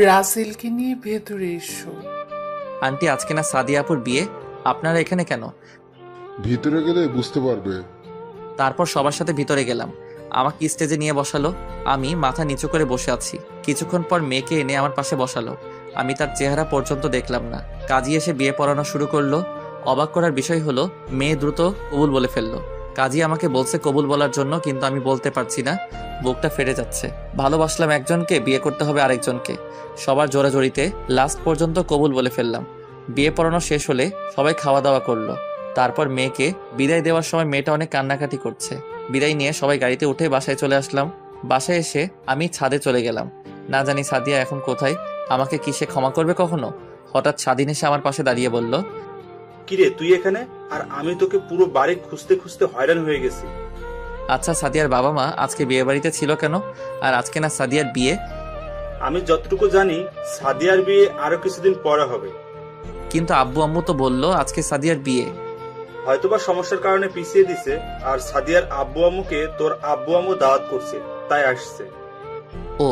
রাসেলকে নিয়ে ভেতরে এসো। আন্টি আজকে না সাদিয়া আপুর বিয়ে, আপনারা এখানে কেন? ভিতরে গেলে বুঝতে পারবে। তারপর সবার সাথে ভিতরে গেলাম। আমাকে স্টেজে নিয়ে বসালো। আমি মাথা নিচু করে বসে আছি। কিছুক্ষণ পর মেয়েকে এনে আমার পাশে বসালো। আমি তার চেহারা পর্যন্ত দেখলাম না। কাজী এসে বিয়ে পড়ানো শুরু করলো। অবাক করার বিষয় হলো, মেয়ে দ্রুত কবুল বলে ফেললো। কাজী আমাকে বলছে কবুল বলার জন্য, কিন্তু আমি বলতে পারছি না, বুকটা ফেটে যাচ্ছে। ভালোবাসলাম একজনকে, বিয়ে করতে হবে আরেকজনকে। সবার জোরাজোরিতে লাস্ট পর্যন্ত কবুল বলে ফেললাম। বিয়ে পড়ানো শেষ হলে সবাই খাওয়া দাওয়া করলো। তারপর মেয়েকে বিদায় দেওয়ার সময় মেয়েটা অনেক কান্নাকাটি করছে। বিদায় নিয়ে সবাই গাড়িতে উঠে বাসায় চলে আসলাম। বাসায় এসে আমি ছাদে চলে গেলাম। না জানি সাদিয়া এখন কোথায়, আমাকে কি সে ক্ষমা করবে কখনো? হঠাৎ স্বাধীন এসে আমার পাশে দাঁড়িয়ে বলল, কিরে তুই এখানে? আর আমি তোকে পুরো বাড়ি খুঁজতে খুঁজতে হয়রান হয়ে গেছি। আচ্ছা, সাদিয়ার বাবা মা আজকে বিয়ে বাড়িতে ছিল কেন? আর আজকে না সাদিয়ার বিয়ে? আমি যতটুকু জানি সাদিয়ার বিয়ে আরো কিছুদিন পরে হবে। কিন্তু আব্বু আম্মু তো বললো আজকে সাদিয়ার বিয়ে। হয়তোবা সমস্যার কারণে পিছিয়ে দিছে। আর সাদিয়ার আব্বু আম্মুকে তোর আব্বু আম্মু দাওয়াত করছে, তাই আসছে। ও,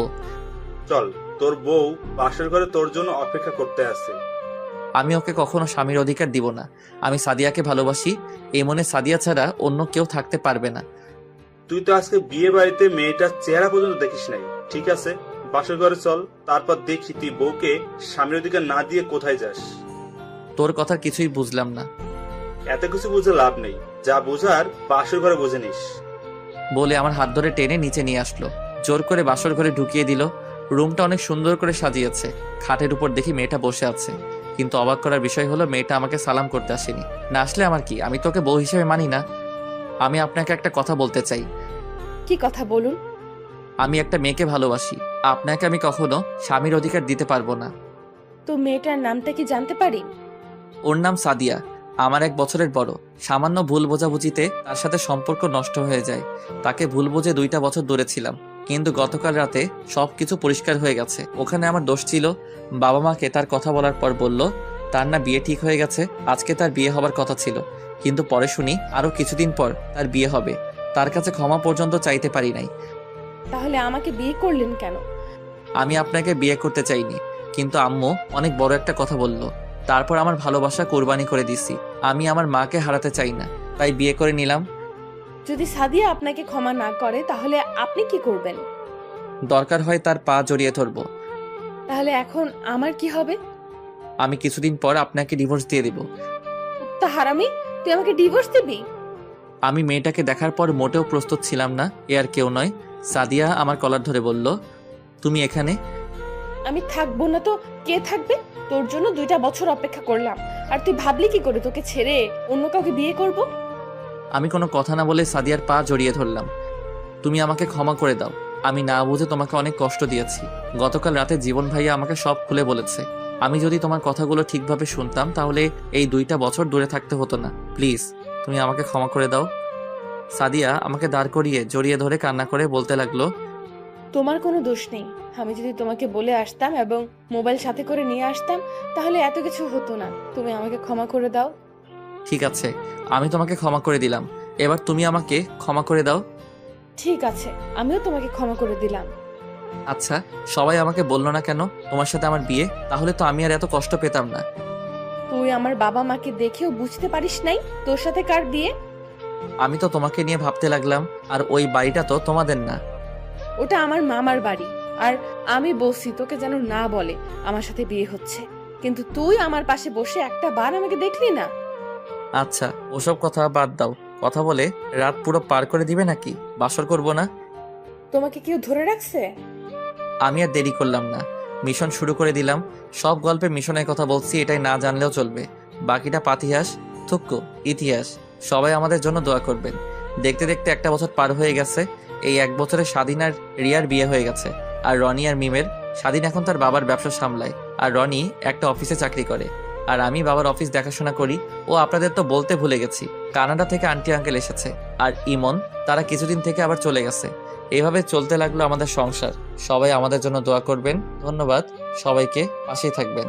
চল, তোর বউ বাসর ঘরে তোর জন্য অপেক্ষা করতে আছে। আমি ওকে কখনো স্বামীর অধিকার দিব না। আমি সাদিয়াকে ভালোবাসি, এই মনে সাদিয়া ছাড়া অন্য কেউ থাকতে পারবে না। তুই তো আজকে বিয়ে বাড়িতে মেয়েটার চেহারা পর্যন্ত দেখিস নাই। ঠিক আছে, বাসর ঘরে চল, তারপর দেখি তুই বউকে স্বামীর অধিকার না দিয়ে কোথায় যাস। তোর কথা কিছুই বুঝলাম না। এত কিছু বুঝে লাভ নেই, যা বোঝার বাসর ঘরে বুঝে নিস। বলে আমার হাত ধরে টেনে নিচে নিয়ে আসলো। জোর করে বাসর ঘরে ঢুকিয়ে দিল। রুমটা অনেক সুন্দর করে সাজিয়েছে। খাটের উপর দেখি মেয়েটা বসে আছে, কিন্তু অবাক করার বিষয় হলো মেয়েটা আমাকে সালাম করতে আসেনি। না আসলে আমার কি, আমি তোকে বউ হিসেবে মানি না। আমি আপনাকে একটা কথা বলতে চাই। কি কথা বলুন? আমি একটা মেয়েকে ভালোবাসি, আপনাকে আমি কখনো স্বামীর অধিকার দিতে পারবো না। তো মেয়েটার নামটা কি জানতে পারি? ওর নাম সাদিয়া, আমার 1 বছরের বড়। সামান্য ভুল বোঝাবুঝিতে তার সাথে সম্পর্ক নষ্ট হয়ে যায়। তাকে ভুল বুঝে 2টা বছর দূরে ছিলাম, কিন্তু গতকাল রাতে সবকিছু পরিষ্কার হয়ে গেছে। ওখানে আমার দোষ ছিল। বাবা মাকে তার কথা বলার পর বলল তার না বিয়ে ঠিক হয়ে গেছে, আজকে তার বিয়ে হবার কথা ছিল। কিন্তু পরে শুনি আরো কিছুদিন পর তার বিয়ে হবে। তার কাছে ক্ষমা পর্যন্ত চাইতে পারি নাই। তাহলে আমাকে বিয়ে করলেন কেন? আমি আপনাকে বিয়ে করতে চাইনি, কিন্তু আম্মু অনেক বড় একটা কথা বলল। তারপর আমার ভালোবাসা কোরবানি করে দিছি। আমি আমার মাকে হারাতে চাই না, তাই বিয়ে করে নিলাম। যদি সাদিয়া আপনাকে ক্ষমা না করে তাহলে আপনি কি করবেন? দরকার হয় তার পা জড়িয়ে ধরবো। তাহলে এখন আমার কি হবে? আমি কিছুদিন পর আপনাকে ডিভোর্স দিয়ে দেব। তা হারামি, তুই আমাকে ডিভোর্স দিবি? আমি মেয়েটাকে দেখার পর মোটেও প্রস্তুত ছিলাম না। এ আর কেউ নয়, সাদিয়া আমার কলার ধরে বলল, তুমি এখানে? আমি থাকবো না তো কে থাকবে? তোর জন্য 2টা বছর অপেক্ষা করলাম, আর তুই ভাবলি কি করে তোকে ছেড়ে অন্য কাউকে বিয়ে করব? আমি কোনো কথা না বলে সাদিয়ার পা জড়িয়ে ধরলাম। তুমি আমাকে ক্ষমা করে দাও, আমি না বুঝে তোমাকে অনেক কষ্ট দিয়েছি। গতকাল রাতে জীবন ভাইয়া আমাকে সব খুলে বলেছে। আমি যদি তোমার কথাগুলো ঠিকভাবে শুনতাম তাহলে এই 2টা বছর দূরে থাকতে হতো না। প্লিজ তুমি আমাকে ক্ষমা করে দাও। সাদিয়া আমাকে দাঁড় করিয়ে জড়িয়ে ধরে কান্না করে বলতে লাগলো, তোমার কোনো দোষ নেই। আমি যদি তোমাকে বলে আসতাম এবং মোবাইল সাথে করে নিয়ে আসতাম তাহলে এত কিছু হতো না। তুমি আমাকে ক্ষমা করে দাও। ঠিক আছে, আমি তোমাকে ক্ষমা করে দিলাম, এবার তুমি আমাকে ক্ষমা করে দাও। ঠিক আছে, আমিও তোমাকে ক্ষমা করে দিলাম। আচ্ছা, সবাই আমাকে বললো না কেন তোমার সাথে আমার বিয়ে? তাহলে তো আমি আর এত কষ্ট পেতাম না। তুই আমার বাবা মাকে দেখেও বুঝতে পারিস নাই তোর সাথে কার বিয়ে? আমি তো তোমাকে নিয়ে ভাবতে লাগলাম, আর ওই বাড়িটা তো তোমাদের না। ওটা আমার মামার বাড়ি, আর আমি বলছি তোকে যেন না বলে আমার সাথে বিয়ে হচ্ছে, কিন্তু তুই আমার পাশে বসে একটা বার আমাকে দেখলি না। আচ্ছা, ওসব কথা বাদ দাও। কথা বলে রাত পুরো পার করে দিবে নাকি? বাসর করব না? তোমাকে কেউ ধরে রাখছে? আমি আর দেরি করলাম না, মিশন শুরু করে দিলাম। সব গল্পে মিশনের কথা বলছি, এটাই না জানলেও চলবে। বাকিটা পাতিহাস, থুক্কু, ইতিহাস। সবাই আমাদের জন্য দোয়া করবেন। দেখতে দেখতে 1টা বছর পার হয়ে গেছে। এই 1 বছরে স্বাধীন আর রিয়ার বিয়ে হয়ে গেছে। আর রনি আর মিমের। স্বাধীন এখন তার বাবার ব্যবসা সামলায়, আর রনি একটা অফিসে চাকরি করে। আর আমি বাবার অফিস দেখাশোনা করি। ও আপনাদের তো বলতে ভুলে গেছি, কানাডা থেকে আন্টি আঙ্কেল এসেছে, আর ইমন তারা কিছুদিন থেকে আবার চলে গেছে। এইভাবে চলতে লাগলো আমাদের সংসার। সবাই আমাদের জন্য দোয়া করবেন। ধন্যবাদ সবাইকে, পাশেই থাকবেন।